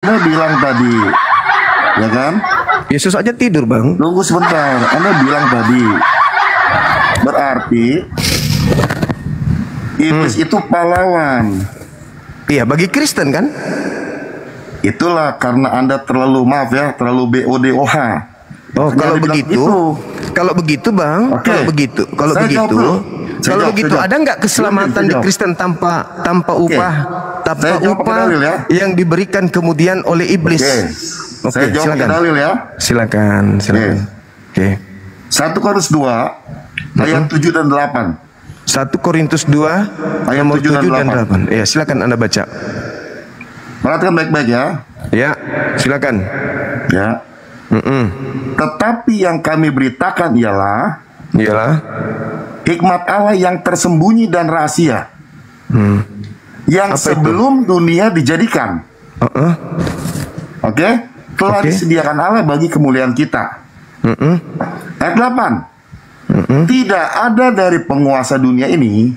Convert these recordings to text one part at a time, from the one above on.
Anda bilang tadi, ya kan? Yesus aja tidur, Bang. Tunggu sebentar. Anda bilang tadi, berarti iblis itu pahlawan. Iya, bagi Kristen kan? Itulah karena Anda terlalu, maaf ya, terlalu BODOH. Oh, Jangan dibilang kalau begitu, Bang, Oke. kalau Saya jawab dulu. kalau Saya begitu, jawab. ada nggak keselamatan Saya di jawab. Kristen tanpa upah, Saya jawab pakai dalil ya. yang diberikan kemudian oleh iblis? Oke. Saya jawab pakai dalil ya. Silakan. Oke. 1 Korintus 2 ayat 7 dan 8. 1 Korintus 2 Ayat nomor 7 7 dan dan 8. Ya, silakan Anda baca. Perhatikan baik-baik ya. Ya, silakan. Ya. Tetapi yang kami beritakan ialah Iyalah. hikmat Allah yang tersembunyi dan rahasia, yang Apa itu? sebelum dunia dijadikan, oke, telah Oke. disediakan Allah bagi kemuliaan kita. Ayat 8. Tidak ada dari penguasa dunia ini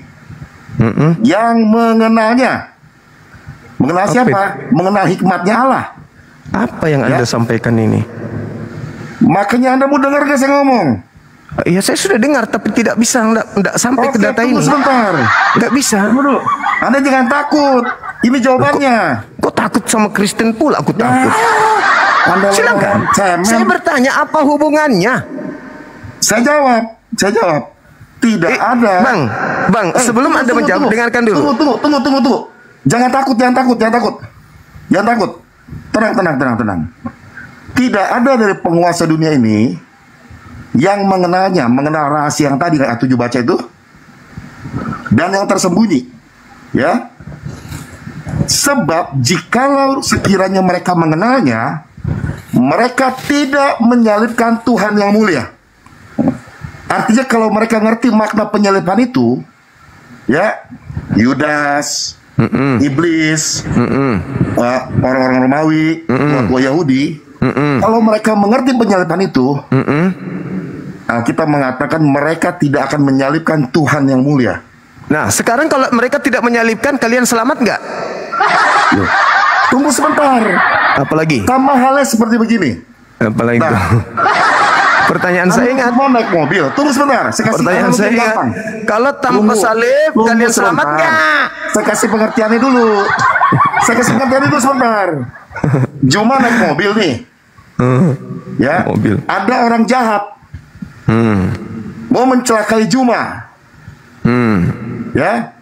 yang mengenalnya. Mengenal Apa siapa? Mengenal hikmatnya Allah. Apa yang Anda sampaikan ini? Makanya Anda mau dengar gak saya ngomong? Ya, saya sudah dengar, tapi tidak bisa, enggak sampai ke data tunggu ini. sebentar. Enggak bisa. Tunggu dulu. Anda jangan takut. Ini jawabannya. Kok takut sama Kristen pula? Aku takut. Anda Silakan. cemen. Saya bertanya, apa hubungannya? Saya jawab. Tidak ada. Bang, sebelum Anda menjawab, dengarkan dulu. Tunggu. Jangan takut. Tenang. Tidak ada dari penguasa dunia ini yang mengenalnya, mengenal rahasia yang tadi ayat 7 baca itu, dan yang tersembunyi, ya. Sebab jikalau sekiranya mereka mengenalnya, mereka tidak menyalibkan Tuhan yang mulia. Artinya kalau mereka ngerti makna penyaliban itu, ya, Yudas, iblis, orang-orang Romawi, tua Yahudi, kalau mereka mengerti penyaliban itu, kita mengatakan mereka tidak akan menyalibkan Tuhan yang mulia. Nah, sekarang kalau mereka tidak menyalibkan, kalian selamat nggak? Tunggu sebentar. Apalagi? Sama halnya seperti begini. Apalagi? Nah. Pertanyaan saya ingat. Mau naik mobil. Tunggu sebentar. Saya kasih Pertanyaan saya analogi ingat. gampang. Kalau tanpa salib, Tunggu kalian selamat sebentar. nggak? Saya kasih pengertiannya dulu. Sebentar. Juma naik mobil nih. Ya. Mobil. Ada orang jahat. Mau mencelakai Juma. Ya.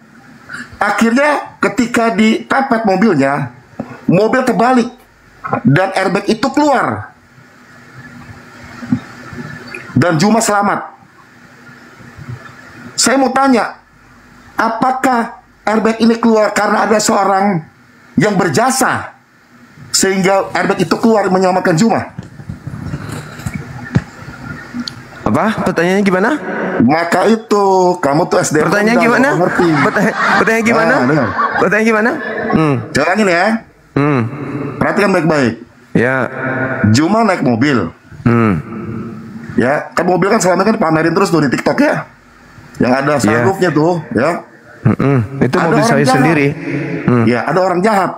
Akhirnya ketika dipepet mobilnya, mobil terbalik dan airbag itu keluar. Dan Juma selamat. Saya mau tanya, apakah airbag ini keluar karena ada seorang yang berjasa sehingga airbag itu keluar menyelamatkan Juma? Apa? Pertanyaannya gimana? Maka itu kamu tuh SDM. Pertanyaan gimana? Ngerti. Pertanyaan gimana? Dengar. Pertanyaan gimana? Jalangin ya. Perhatikan baik-baik. Ya. Juma naik mobil. Ya, kan mobil kan selama kan dipamerin terus tuh di TikTok ya. Yang ada sunroofnya tuh, ya. Itu Ada mobil orang saya jahat. sendiri. Ya, ada orang jahat.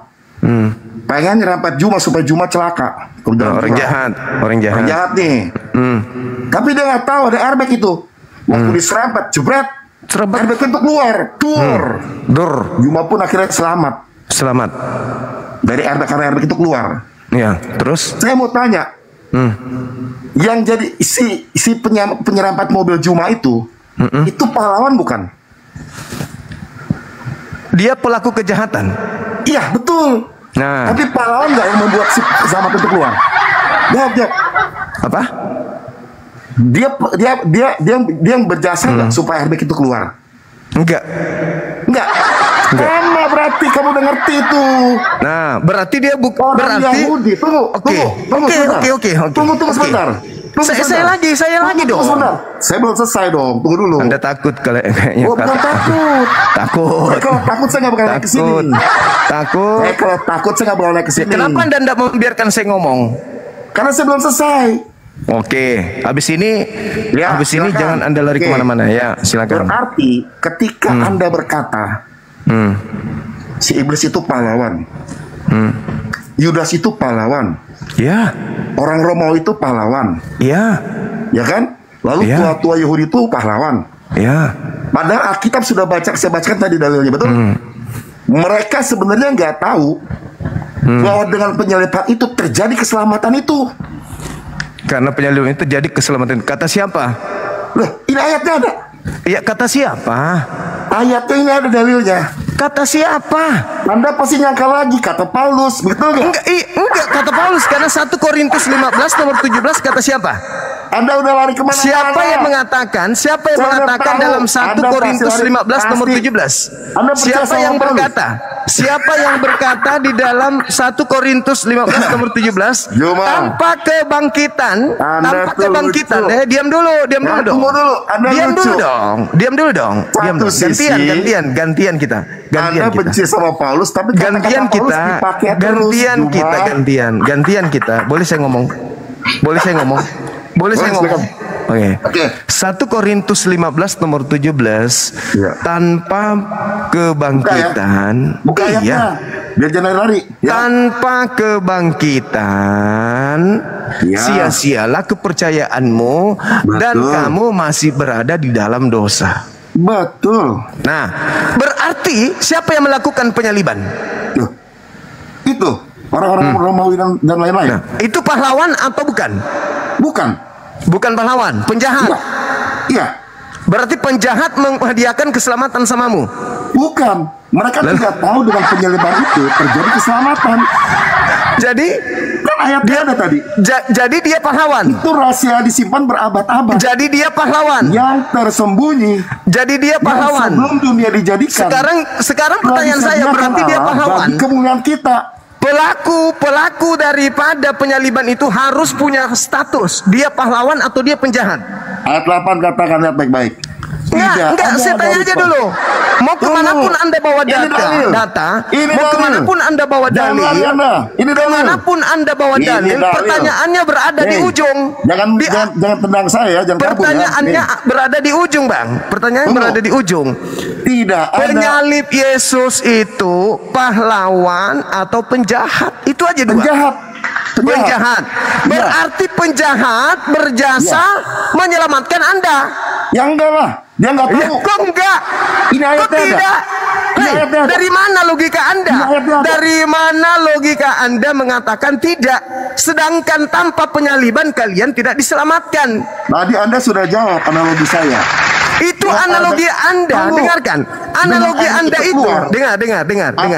Pengen nyerempet Juma supaya Juma celaka. Orang jahat. Orang jahat nih. Tapi dia nggak tahu ada airbag itu. Waktu diserempet, jebret, airbag itu keluar, Dur. Juma pun akhirnya selamat dari airbag karena airbag itu keluar. Ya, terus? Saya mau tanya, yang jadi si penyerempet mobil Juma itu pahlawan bukan? Dia pelaku kejahatan. Iya betul. Nah. Tapi pahlawan nggak yang membuat si selamat itu keluar? Jawab. Apa? Dia yang berjasa nggak supaya airbag itu keluar? Enggak. Sama berarti kamu udah ngerti itu. Nah, berarti dia Orang berarti Yahudi. Tunggu sebentar. Saya lagi dong. Tunggu sebentar. Saya belum selesai dong. Tunggu dulu. Anda takut kayaknya. Bukan takut. Takut. Kalau takut saya nggak bakal naik ke sini. Takut. Kalau takut saya nggak bakal naik ke sini. Kenapa Anda tidak membiarkan saya ngomong? Karena saya belum selesai. Oke, habis ini silakan. jangan Anda lari kemana-mana ya, silakan. Berarti ketika Anda berkata si iblis itu pahlawan, Yudas itu pahlawan. Ya. Orang Romawi itu pahlawan. Ya. Ya kan? Lalu Ya. tua-tua Yahudi itu pahlawan. Ya. Padahal Alkitab sudah saya bacakan tadi dalilnya, betul? Mereka sebenarnya nggak tahu bahwa dengan penyaliban itu terjadi keselamatan itu. Karena penyaliban itu jadi keselamatan. Kata siapa? Loh, ini ayatnya ada. Ya, kata siapa? Ayatnya ini ada dalilnya. Kata siapa? Anda pasti nyangka lagi, kata Paulus, betul nggak? Enggak kata Paulus, karena 1 Korintus 15 nomor 17 kata siapa? Anda udah lari kemana? Siapa yang mengatakan? Siapa yang Saya mengatakan tahu. dalam 1 Anda Korintus pasti 15 nomor pasti. 17? Anda percaya Siapa sama yang Paulus? berkata? Siapa yang berkata di dalam 1 Korintus 15 nomor 17? Joma. Tanpa kebangkitan, Anda tanpa tuh kebangkitan. lucu. Diam dulu Nah, dong. tunggu dulu. Anda Diam lucu. dulu dong. Diam dulu dong. Diam Satu dong. sisi, Gantian kita. Anda benci sama Paulus, tapi Gantian kata-kata Paulus kita, dipakai terus, Joma. gantian kita. Boleh saya ngomong? Boleh saya ngomong? Boleh saya ngomong? Oke. 1 Korintus 15 nomor 17. Ya. Tanpa kebangkitan. Buka ayatnya. Biar jangan lari. Ya. Tanpa kebangkitan, Ya. sia-sialah kepercayaanmu dan Betul. kamu masih berada di dalam dosa. Betul. Nah, berarti siapa yang melakukan penyaliban? Loh, itu orang-orang Romawi dan lain-lain. Nah, itu pahlawan atau bukan? Bukan. Bukan pahlawan, penjahat. Iya. Iya. Berarti penjahat menghadiahkan keselamatan samamu. Bukan. Mereka tidak tahu dengan penyaliban itu terjadi keselamatan. Jadi, Kan ayatnya ada tadi. jadi dia pahlawan. Itu rahasia disimpan berabad-abad. Jadi dia pahlawan. Yang tersembunyi. Jadi dia Yang pahlawan. sebelum dunia dijadikan. Sekarang pertanyaan telah saya, disediakan berarti dia Allah pahlawan. bagi kemuliaan kita. Pelaku daripada penyaliban itu harus punya status. Dia pahlawan atau dia penjahat? Ayat 8 katakan lihat baik-baik. Enggak, ada saya tanya aja respon. dulu. Mau kemanapun Anda bawa Ini dalil. data, Ini mau dalil. kemanapun Anda bawa Jangan dalil, lari Anda. Ini dalil. kemanapun Anda bawa Ini dalil, dalil. pertanyaannya berada di Hei, ujung. Jangan tendang saya, jangan kabur ya. Pertanyaannya berada di ujung, Bang. Pertanyaannya Tunggu. berada di ujung. Tidak ada. Penyalib Yesus itu pahlawan atau penjahat? Itu aja dua. Penjahat. Penjahat. Iya. Berarti penjahat berjasa menyelamatkan Anda. Ya enggak lah. Dia enggak Ya, tahu. kok enggak? Ini Kok ayatnya ada. tidak? Ini Hei, ayatnya ada. dari mana logika Anda? Ini ayatnya ada. Dari mana logika Anda mengatakan tidak? Sedangkan tanpa penyaliban kalian tidak diselamatkan. Tadi Anda sudah jawab analogi saya. Itu Ya, analogi Anda. Tunggu. Dengarkan. Analogi Dengan Anda ayat itu itu. keluar. Dengar.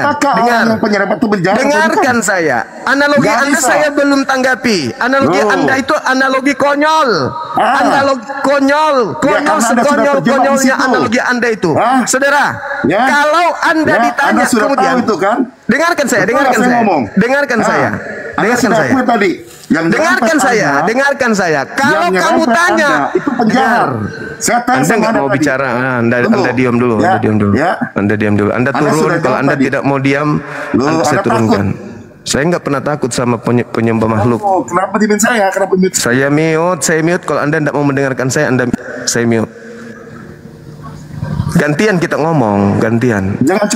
Apakah orang yang penyerempet itu penjahat atau Dengarkan bukan? saya. Analogi Nggak Anda bisa. saya belum tanggapi. Analogi Loh. Anda itu analogi konyol. Ah. Analogi konyol. Ya, Konyol karena Anda sudah terjebak di sekonyol-konyolnya situ. analogi Anda itu. Ah. Saudara, Ya. kalau Anda Ya, ditanya Anda sudah kemudian tahu itu kan? dengarkan saya, Betul dengarkan nggak saya. ngomong? Dengarkan Ah, saya. Anda Dengarkan sudah saya. akui tadi. Yang Dengarkan nyerempet saya, Anda, dengarkan saya. Kalau yang kamu nyerempet tanya, Anda, itu penjahat. Saya tanya Anda sama nggak Anda mau tadi. bicara, Tunggu. Anda diam dulu, Ya, Anda diam dulu, ya. Anda diam dulu. Anda Anda turun, sudah kalau jawab Anda tadi. tidak mau diam, Loh, saya Anda turunkan. Saya nggak pernah takut sama penyembah makhluk. Oh, kenapa dimin saya? Kenapa mute? Saya mute. Kalau Anda tidak mau mendengarkan saya mute. Gantian kita ngomong, gantian. Jangan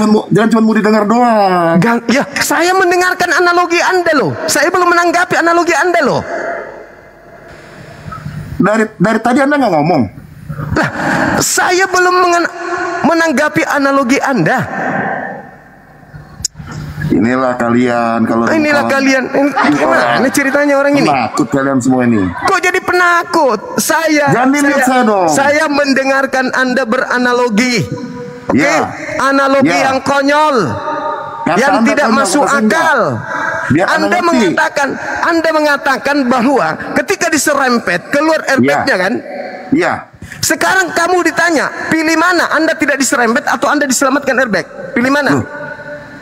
cuma mau didengar doang. Ya, saya mendengarkan analogi Anda loh. Saya belum menanggapi analogi Anda loh. Dari tadi Anda nggak ngomong. Lah, saya belum menanggapi analogi Anda. Inilah kalian kalau Kalian. Gimana ceritanya orang ini? Takut kalian semua ini. Kok jadi penakut? Jangan dilihat saya dong. Saya mendengarkan Anda beranalogi. Oke, Ya. analogi Ya. yang konyol, Kata yang Anda tidak konyol, masuk kata saya akal. Biar Anda ngerti. Anda mengatakan bahwa ketika diserempet keluar airbagnya kan? Iya. Sekarang kamu ditanya, pilih mana? Anda tidak diserempet atau Anda diselamatkan airbag? Pilih mana? Loh,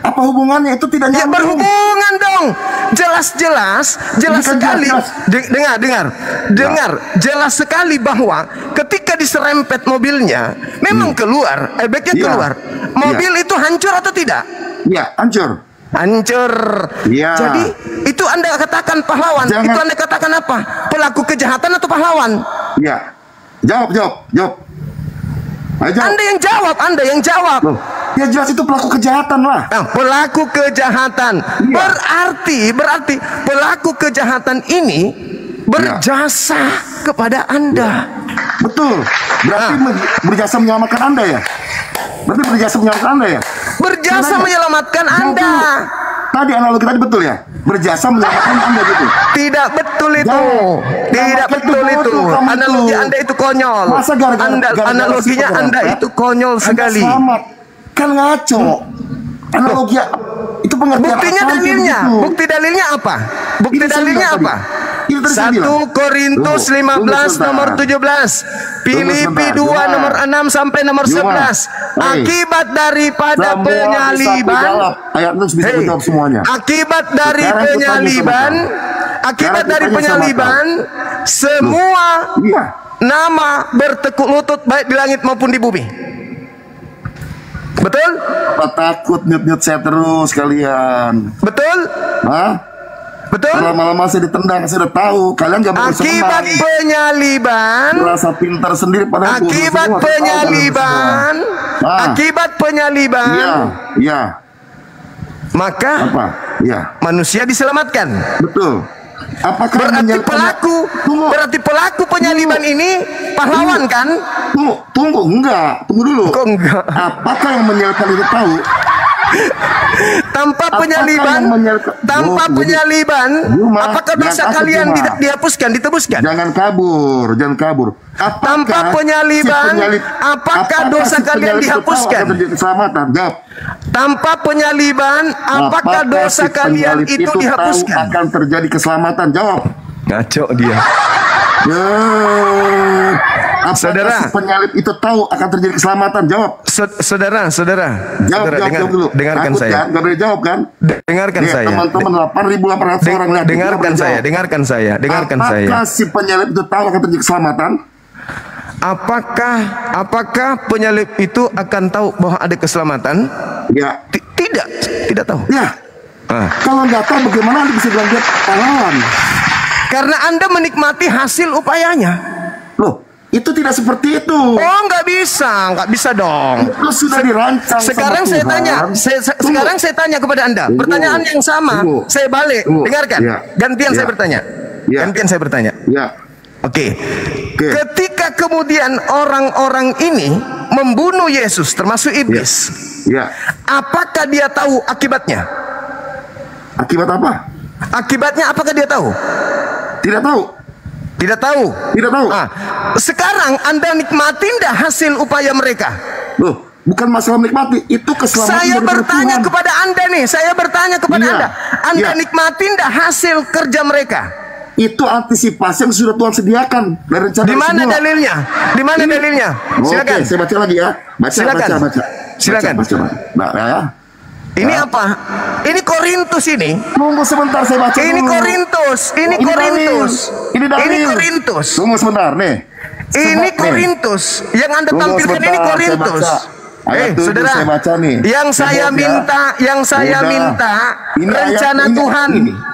apa hubungannya? Itu tidak Ya nyambung. berhubungan dong. Jelas Ini kan sekali. jelas. Dengar. Jelas sekali bahwa ketika diserempet mobilnya, memang keluar, airbagnya Iya. keluar. Mobil itu hancur atau tidak? Iya, hancur. Hancur. Iya. Jadi itu Anda katakan pahlawan. Jangan. Itu Anda katakan apa? Pelaku kejahatan atau pahlawan? Iya. Jawab. Ayo jawab. Anda yang jawab. Loh, Ya jelas itu pelaku kejahatan lah. Nah, pelaku kejahatan. Iya. Berarti pelaku kejahatan ini berjasa kepada Anda. Betul. Berarti berjasa menyelamatkan Anda ya? Berarti berjasa menyelamatkan Anda ya? Berjasa menyelamatkan Anda. Tadi analogi tadi betul ya? Berjasa menyelamatkan Anda gitu. Tidak betul itu. Tidak betul itu. Analogi Anda itu konyol. Masa gara-gara analoginya Anda itu konyol sekali. Selamat. Kan ngaco. Analogi itu pengertian. Buktinya dalilnya. Bukti dalilnya apa? Bukti dalilnya apa? 1 Korintus 15 nomor 17, Filipi 2 nomor 6 sampai nomor 11. Akibat daripada penyaliban, akibat dari penyaliban, semua nama bertekuk lutut baik di langit maupun di bumi. Betul? Takut nyut-nyut saya terus kalian. Betul? Hah? Betul? Lama-lama saya ditendang, saya udah tahu. Kalian gak boleh senang. Akibat penyaliban. Merasa pintar sendiri pada akibat penyaliban. Akibat penyaliban. Iya. Maka apa? Ya. Manusia diselamatkan. Betul. Apakah berarti pelaku penyaliban ini pahlawan kan? Tunggu, enggak. Tunggu dulu. Kok enggak? Apakah yang menyalibkan itu tahu? Tanpa penyaliban, apakah dosa kalian dihapuskan, ditebuskan? Jangan kabur. Tanpa penyaliban, apakah dosa kalian dihapuskan? Tanpa penyaliban, apakah dosa kalian itu dihapuskan? Akan terjadi keselamatan. Jawab. Ngaco dia. Saudara, si penyalib itu tahu akan terjadi keselamatan? Jawab. Saudara, jawab dulu. Dengarkan takut saya. Kan? Gak boleh jawab kan? Dengarkan saya. Teman-teman 8.800 orang lihat. Dengarkan saya. Apakah si penyalib itu tahu akan terjadi keselamatan? Apakah penyalib itu akan tahu bahwa ada keselamatan? Ya. Tidak tahu. Ya. Kalau nggak tahu, bagaimana Anda bisa bilang dia pahlawan? Karena Anda menikmati hasil upayanya. Loh, itu tidak seperti itu. Oh, nggak bisa dong. Itu sudah dirancang. Sekarang saya tanya, sekarang saya tanya kepada Anda. Pertanyaan yang sama, saya balik. Dengarkan. Gantian saya bertanya. Gantian saya bertanya. Oke. Ketika kemudian orang-orang ini membunuh Yesus, termasuk iblis. Apakah dia tahu akibatnya? Akibat apa? Akibatnya apakah dia tahu? Tidak tahu. Sekarang Anda nikmati enggak hasil upaya mereka? Loh, bukan masalah menikmati, itu keselamatan. Saya bertanya kepada Anda nih, Anda. Anda nikmati enggak hasil kerja mereka? Itu antisipasi yang sudah Tuhan sediakan dari rencana. Di mana dalilnya? Silakan. Oke, saya baca lagi ya. Silakan. Ini apa? Ini Korintus ini. Tunggu sebentar, saya baca Ini dulu. Korintus. Ini Korintus. Tunggu sebentar nih. Ini Korintus. Yang Anda tampilkan ini Korintus. Saudara, saya baca nih. Yang saya minta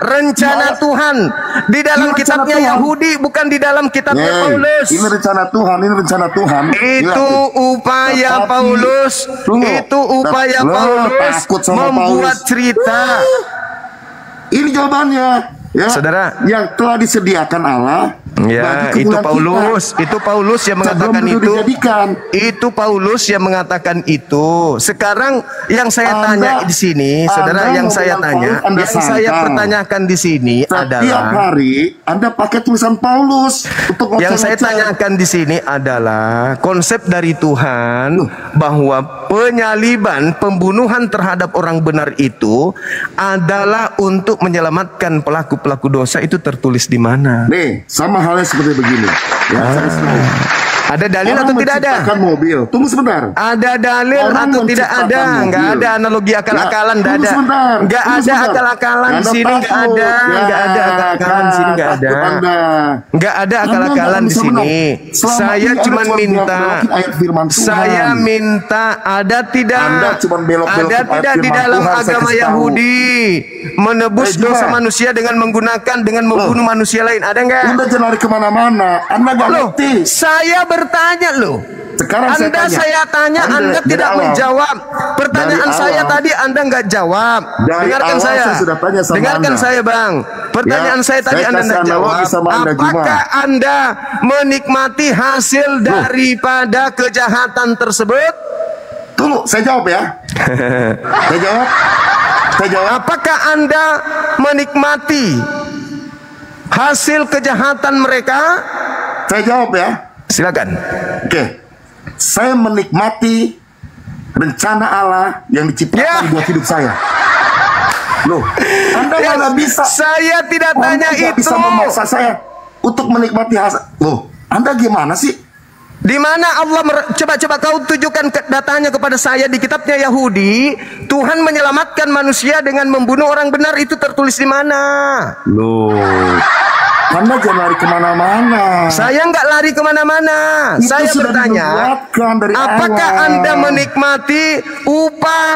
rencana Tuhan di dalam kitabnya Yahudi, bukan di dalam kitabnya Paulus. Ini rencana Tuhan. Itu upaya Paulus. Membuat cerita. Ini jawabannya. Ya, saudara, yang telah disediakan Allah. Ya, itu Paulus yang mengatakan itu. Itu Paulus yang mengatakan itu. Sekarang yang saya tanya di sini, saudara, yang saya pertanyakan di sini adalah setiap hari Anda pakai tulisan Paulus untuk yang saya tanyakan di sini adalah konsep dari Tuhan bahwa penyaliban, pembunuhan terhadap orang benar itu adalah untuk menyelamatkan pelaku dosa. Itu tertulis di mana? Nih, sama halnya seperti begini. Ya, ada dalil atau tidak ada? Mobil. Tunggu sebentar. Ada dalil atau tidak ada? Enggak ada analogi akal-akalan, enggak ada. Enggak ada akal-akalan di sini, enggak ada. Enggak ada akal-akalan di sini, enggak ada. Enggak ada akal-akalan di sini. Saya cuma minta ada tidak di dalam agama Yahudi menebus dosa manusia dengan membunuh manusia lain? Ada enggak? Anda jangan lari kemana-mana. Anda nggak ngerti. Saya bertanya loh. Sekarang saya tanya, Anda tidak menjawab. Pertanyaan saya tadi Anda nggak jawab. Dengarkan saya. Dengarkan saya, Bang. Pertanyaan saya tadi Anda nggak jawab. Apakah Anda menikmati hasil daripada kejahatan tersebut? Tunggu, saya jawab ya. Saya jawab. Apakah Anda menikmati hasil kejahatan mereka? Saya jawab ya. Silakan. Oke. Saya menikmati rencana Allah yang diciptakan buat hidup saya. Loh, Anda nggak bisa. Saya tidak tanya itu. Bisa memaksa saya untuk menikmati hasil. Loh, Anda gimana sih? Di mana Allah coba kau tunjukkan datanya kepada saya di kitabnya Yahudi, Tuhan menyelamatkan manusia dengan membunuh orang benar, itu tertulis di mana? Loh, Anda jangan lari kemana-mana. Saya nggak lari kemana-mana. Saya bertanya, apakah Anda menikmati upah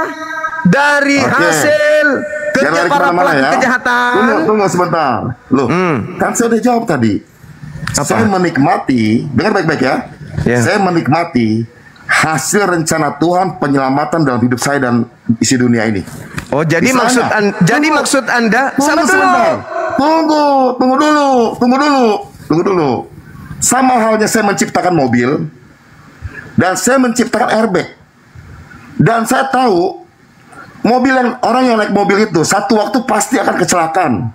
dari hasil kerja para pelaku kejahatan? Tunggu sebentar. Loh, kan saya udah jawab tadi. Saya menikmati, dengar baik-baik ya. Saya menikmati hasil rencana Tuhan penyelamatan dalam hidup saya dan isi dunia ini. Oh, jadi maksud Anda tunggu sebentar. Tunggu dulu. Sama halnya saya menciptakan mobil dan saya menciptakan airbag. Dan saya tahu orang yang naik mobil itu satu waktu pasti akan kecelakaan.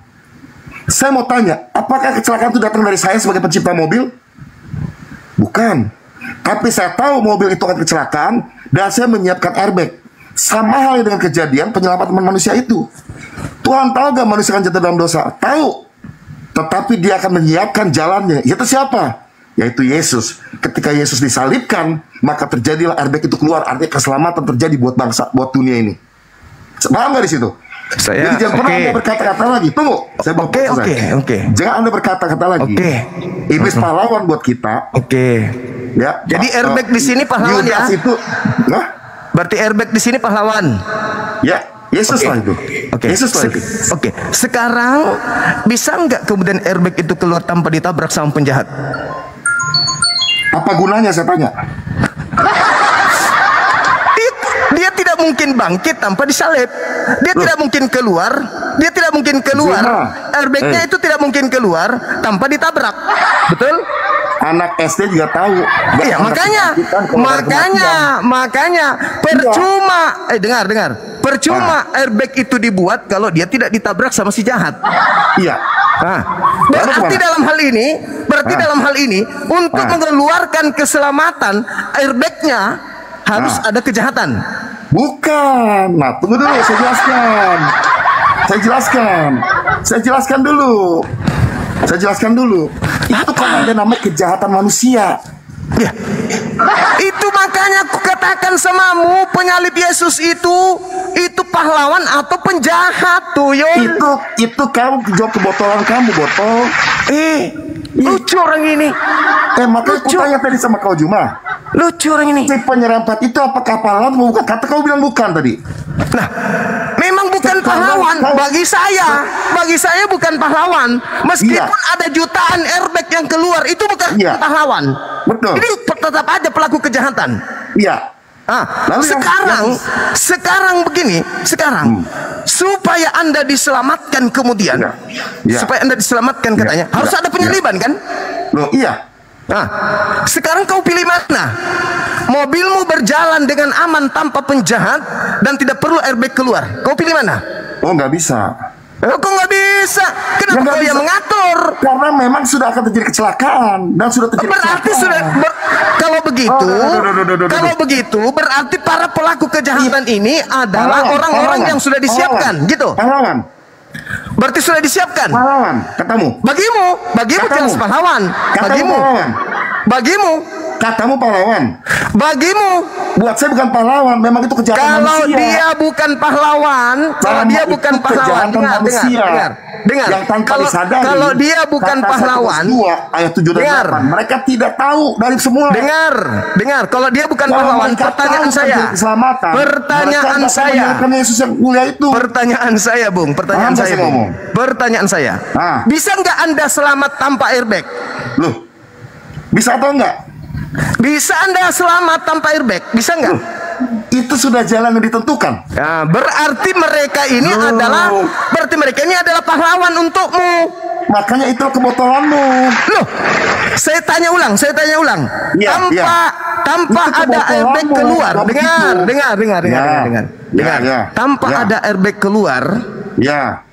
Saya mau tanya, apakah kecelakaan itu datang dari saya sebagai pencipta mobil? Bukan. Tapi saya tahu mobil itu akan kecelakaan dan saya menyiapkan airbag. Sama halnya dengan kejadian penyelamatan manusia itu. Tuhan tahu gak manusia akan jatuh dalam dosa? Tahu. Tetapi dia akan menyiapkan jalannya. Itu siapa? Yaitu Yesus. Ketika Yesus disalibkan, maka terjadilah airbag itu keluar. Artinya keselamatan terjadi buat bangsa, buat dunia ini. Paham gak di situ? Jadi jangan pernah Anda berkata-kata lagi. Tunggu. Oke. Jangan Anda berkata-kata lagi. Iblis pahlawan buat kita. Ya. Jadi airbag di sini pahlawan ya? Berarti airbag di sini pahlawan. Ya, Yesus lah itu. Yesus lah itu. Sekarang bisa nggak kemudian airbag itu keluar tanpa ditabrak sama penjahat? Apa gunanya saya tanya? Dia tidak mungkin bangkit tanpa disalib. Dia tidak mungkin keluar. Airbagnya itu tidak mungkin keluar tanpa ditabrak. Betul? Anak SD juga tahu. Iya, makanya percuma. Dengar. Percuma airbag itu dibuat kalau dia tidak ditabrak sama si jahat. Iya. Berarti dalam hal ini untuk mengeluarkan keselamatan, airbagnya harus ada kejahatan. Bukan. Nah, tunggu dulu, Saya jelaskan dulu. Itu kan ada namanya kejahatan manusia. Ya. Itu makanya aku katakan samamu, penyalib Yesus itu pahlawan atau penjahat tuh, Yon. Itu kamu jawab kebotolan kamu, botol. Lucu orang ini. Makanya aku tanya tadi sama kau Juma. Lucu orang ini. Si penyerempat itu apakah pahlawan? Bukan. Kata kau bilang bukan tadi. Nah, memang bukan pahlawan. Bagi saya bukan pahlawan. Meskipun ada jutaan airbag yang keluar, itu bukan pahlawan. Betul. Ini tetap aja pelaku kejahatan. Iya. Sekarang begini, supaya Anda diselamatkan kemudian, supaya Anda diselamatkan katanya, harus ada penyaliban kan? Loh, iya. Sekarang kau pilih mana? Mobilmu berjalan dengan aman tanpa penjahat dan tidak perlu airbag keluar. Kau pilih mana? Oh, nggak bisa. Kok nggak bisa? Kenapa kau yang mengatur? Karena memang sudah akan terjadi kecelakaan dan sudah terjadi. Berarti kalau begitu berarti para pelaku kejahatan ini adalah orang-orang yang sudah disiapkan, gitu. Pahlawan. Berarti sudah disiapkan. Pahlawan, katamu. Bagimu jelas pahlawan. Bagimu. Katamu pahlawan. Bagimu. Buat saya bukan pahlawan, memang itu kejahatan manusia. Kalau dia bukan pahlawan, dengar. Yang tanpa disadari. Kalau dia bukan pahlawan, ayat 7 dan 8, mereka tidak tahu dari semula. Dengar. Kalau dia bukan pahlawan, pertanyaan saya, Bung. Pertanyaan saya. Bisa nggak Anda selamat tanpa airbag? Loh, bisa atau enggak? Bisa Anda selamat tanpa airbag? Bisa nggak? Itu sudah jalan yang ditentukan. Nah, berarti mereka ini adalah pahlawan untukmu. Makanya itu kebotolanmu. Loh, saya tanya ulang. Ya, tanpa ada airbag keluar. Dengar. Tanpa ada airbag keluar. Ya.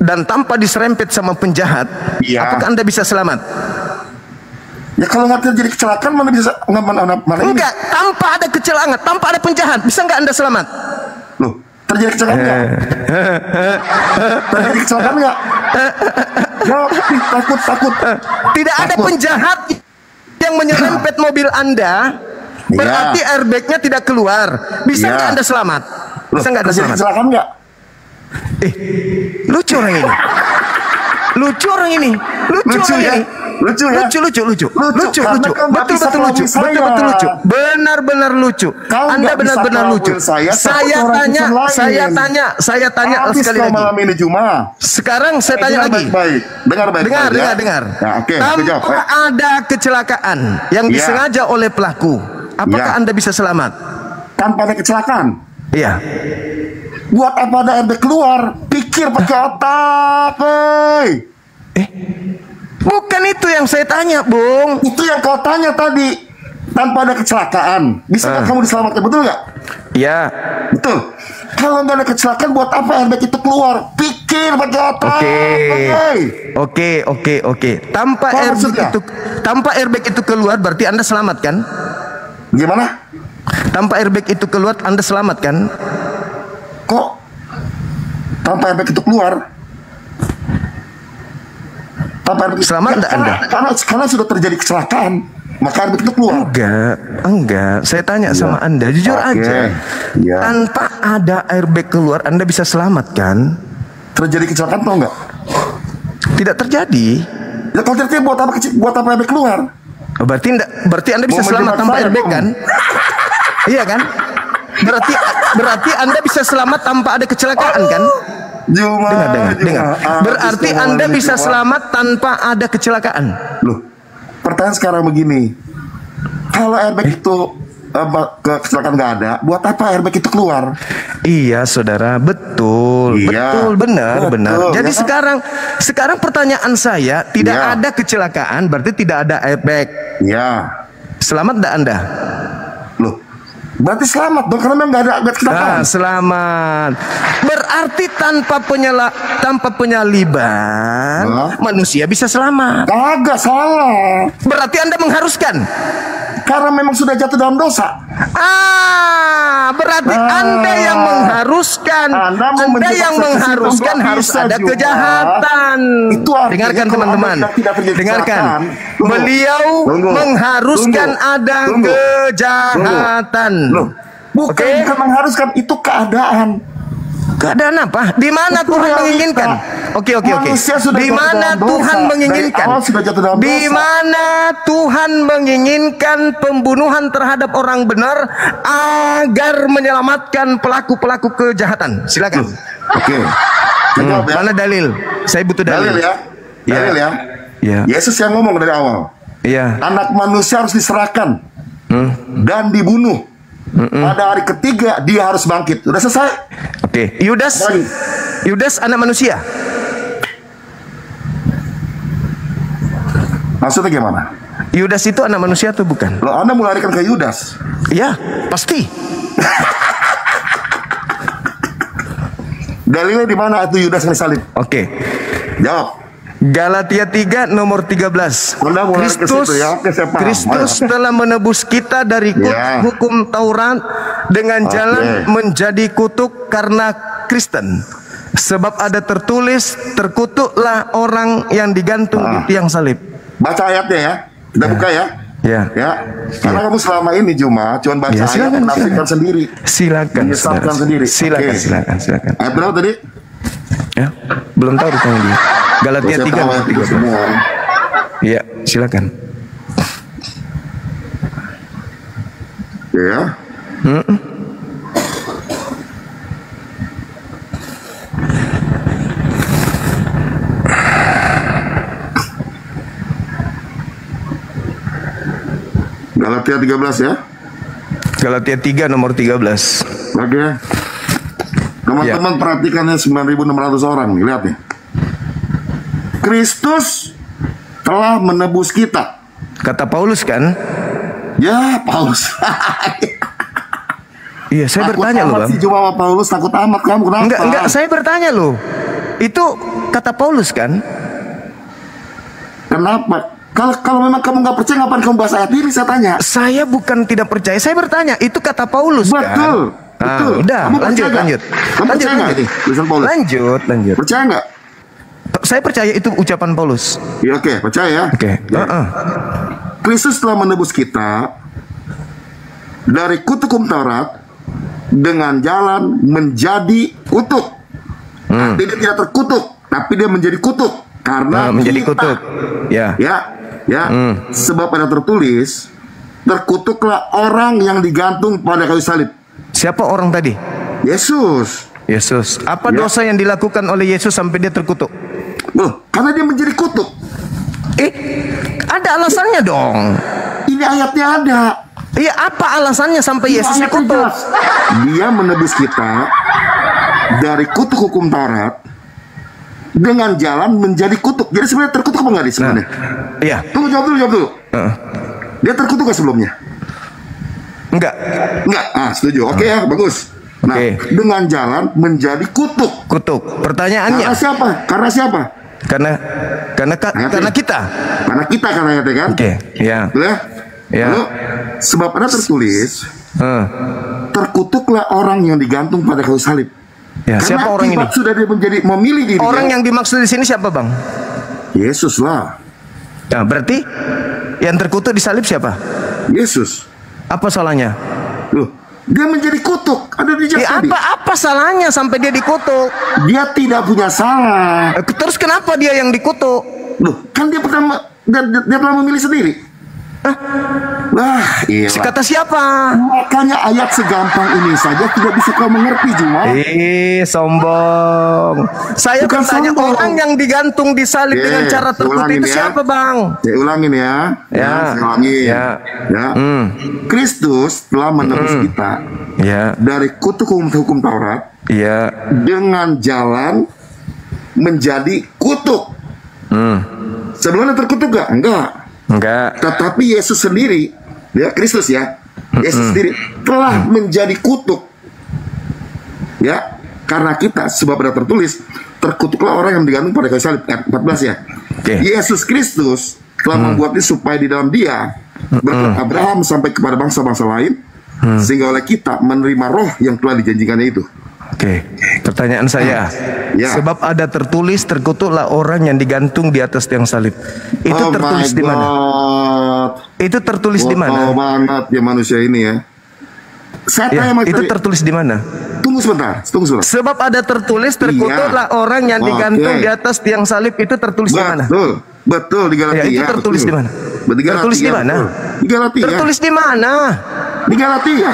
Dan tanpa diserempet sama penjahat, apakah Anda bisa selamat? Ya kalau nggak terjadi kecelakaan mana bisa enggak, tanpa ada kecelakaan, tanpa ada penjahat, bisa nggak Anda selamat? Loh, terjadi kecelakaan nggak? Terjadi kecelakaan nggak? Takut. Tidak ada penjahat yang menyerempet mobil Anda, berarti airbagnya tidak keluar. Bisa nggak Anda selamat? Bisa nggak Anda selamat? Kecelakaan nggak? Lucu orang ini. Lucu benar-benar lucu. Anda benar-benar lucu. Saya tanya sekali lagi. Malam ini Juma. Sekarang saya tanya lagi. Dengar. Tanpa ada kecelakaan yang disengaja oleh pelaku, apakah Anda bisa selamat? Tanpa ada kecelakaan? Iya. Buat apa ada airbag keluar? Pikir pakai otak, bukan itu yang saya tanya, Bung. Itu yang kau tanya tadi. Tanpa ada kecelakaan, bisa kamu diselamatkan, betul nggak? Iya. Betul. Kalau nggak ada kecelakaan, buat apa airbag itu keluar? Pikir pakai otak. Oke. Tanpa airbag itu keluar, berarti Anda selamat kan? Gimana? Tanpa airbag itu keluar, Anda selamat kan? Kok tanpa airbag itu keluar? Selamat Anda? Karena sudah terjadi kecelakaan, maka airbag itu keluar. Enggak. Saya tanya sama Anda, jujur aja. Tanpa ada airbag keluar, Anda bisa selamat kan? Terjadi kecelakaan atau enggak? Tidak terjadi. Ya kalau terjadi buat apa airbag keluar? Berarti Anda bisa selamat tanpa airbag kan? Iya kan? Berarti Anda bisa selamat tanpa ada kecelakaan kan? Dengar. Berarti Anda bisa selamat tanpa ada kecelakaan. Loh, pertanyaan sekarang begini. Kalau airbag itu kecelakaan nggak ada, buat apa airbag itu keluar? Iya, saudara, betul, benar. Jadi sekarang pertanyaan saya, tidak ada kecelakaan, berarti tidak ada airbag. Iya. Selamat enggak Anda? Loh, berarti selamat dong, karena memang nggak ada kecelakaan. Selamat. Berarti tanpa penyaliban manusia bisa selamat. Kagak salah. Berarti Anda mengharuskan. Karena memang sudah jatuh dalam dosa. Berarti Anda yang mengharuskan. Anda yang mengharuskan harus ada kejahatan. Dengarkan teman-teman. Dengarkan. Beliau mengharuskan ada kejahatan. Bukan mengharuskan, itu keadaan. Keadaan apa? Di mana Tuhan menginginkan? Oke. Di mana Tuhan menginginkan? Di mana Tuhan menginginkan pembunuhan terhadap orang benar agar menyelamatkan pelaku-pelaku kejahatan? Silakan. Oke. Mana dalil? Saya butuh dalil. Dalil ya. Yesus yang ngomong dari awal. Iya. Anak manusia harus diserahkan dan dibunuh. Pada hari ketiga dia harus bangkit. Sudah selesai. Oke. Yudas anak manusia. Maksudnya gimana? Yudas itu anak manusia atau bukan? Loh, Anda melarikan ke Yudas? Iya, pasti. Dalilnya di mana itu Yudas yang disalib? Oke. Jawab. Galatia 3 nomor 13. Kristus telah menebus kita dari hukum Taurat dengan jalan menjadi kutuk karena Kristen. Sebab ada tertulis, terkutuklah orang yang digantung di tiang salib. Baca ayatnya ya. Kita buka ya. Ya. Karena kamu selama ini cuma baca ayat, menafsirkan sendiri. Silakan. Ayat berapa tadi? Ya, belum tahu rupanya dia. Galatia 3 semua. Iya, silakan. Ya. Galatia 13 ya. Galatia 3 nomor 13. Oke. Teman-teman perhatikannya 9.600 orang nih, lihat nih. Kristus telah menebus kita. Kata Paulus kan? Ya, Paulus. Iya, saya bertanya loh, Bang. Cuma sama Paulus takut amat kamu, kenapa? Enggak, saya bertanya loh. Itu kata Paulus kan? Kenapa? Kalau memang kamu nggak percaya, ngapain kamu bahas ayat ini? Saya tanya. Saya bukan tidak percaya, saya bertanya. Itu kata Paulus kan? Betul. Betul. Udah, Kamu lanjut. Kamu percaya nggak ini? Tulisan Paulus. Lanjut. Percaya nggak? Saya percaya itu ucapan Paulus. Ya, oke, percaya ya. Oke. Kristus telah menebus kita dari kutuk hukum Taurat dengan jalan menjadi kutuk. Tidak terkutuk, tapi dia menjadi kutuk karena menjadi kita. kutuk. Ya. Sebab ada tertulis, terkutuklah orang yang digantung pada kayu salib. Siapa orang tadi? Yesus. Apa dosa yang dilakukan oleh Yesus sampai dia terkutuk? Karena dia menjadi kutuk. Ada alasannya dong. Ini ayatnya ada. Iya, apa alasannya sampai Yesus dikutuk? Dia menebus kita dari kutuk hukum Taurat dengan jalan menjadi kutuk. Jadi sebenarnya terkutuk apa enggak sebenarnya? Iya. Tunggu, jawab dulu. Dia terkutuk nggak sebelumnya? Enggak. Setuju. Oke ya, bagus. Nah, dengan jalan menjadi kutuk. Pertanyaannya. Karena siapa? Karena kita. Karena kita kan ayatnya kan? Ya. Betul ya? Lalu, sebab ada tertulis, terkutuklah orang yang digantung pada kayu salib. Ya, siapa orang ini? Sudah dia memilih diri. Orang yang dimaksud di sini siapa, Bang? Yesus lah. Nah, berarti yang terkutuk di salib siapa? Yesus. Apa salahnya? Dia menjadi kutuk. Ada di tadi. Apa salahnya sampai dia dikutuk? Dia tidak punya salah. Terus kenapa dia yang dikutuk? Kan dia telah memilih sendiri. Iya. Kata siapa? Makanya ayat segampang ini saja tidak bisa kau mengerti, Juma. Sombong. Saya bertanya, orang yang digantung di salib dengan cara terkutuk itu siapa, Bang? Saya ulangin ya. Kristus telah menebus kita dari kutuk hukum Taurat dengan jalan menjadi kutuk. Sebelumnya terkutuk gak? Enggak. Tetapi Yesus sendiri, Kristus Yesus sendiri telah menjadi kutuk. Karena kita, sebab ada tertulis, terkutuklah orang yang digantung pada kayu salib. 14 ya. Yesus Kristus telah membuatnya supaya di dalam dia berkat Abraham sampai kepada bangsa-bangsa lain, sehingga oleh kita menerima roh yang telah dijanjikannya itu. Pertanyaan saya, sebab ada tertulis, terkutuklah orang yang digantung di atas tiang salib. Itu tertulis di mana? Itu tertulis di mana? Banget ya manusia ini ya. Itu tertulis di mana? Tunggu sebentar. Sebab ada tertulis, terkutuklah orang yang digantung di atas tiang salib. Itu tertulis di mana? Betul di Galatia. Itu tertulis di mana? Tertulis di mana? Di Galatia. Tertulis di mana? Di Galatia.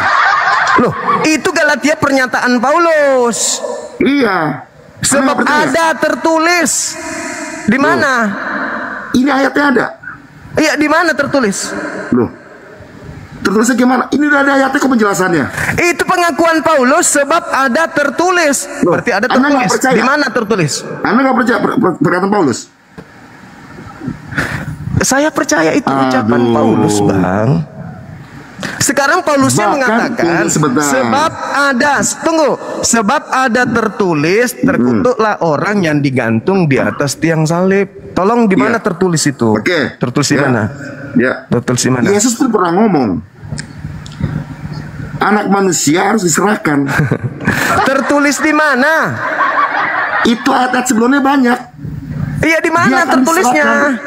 Loh, itu Galatia pernyataan Paulus. Iya. Sebab ada tertulis. Di mana? Ini ayatnya ada. Iya, di mana tertulis? Tertulisnya gimana? Ini udah ada ayatnya kok penjelasannya. Itu pengakuan Paulus, sebab ada tertulis. Berarti ada tertulis. Di mana tertulis? Anda nggak percaya perkataan Paulus? Saya percaya itu ucapan Paulus, Bang. Sekarang Paulusnya mengatakan sebab ada tertulis, terkutuklah orang yang digantung di atas tiang salib. Tolong di mana tertulis itu? Tertulis di mana? Tertulis di mana? Yesus pun pernah ngomong, anak manusia harus diserahkan. Tertulis di mana? Itu ayat sebelumnya banyak. Iya, di mana tertulisnya?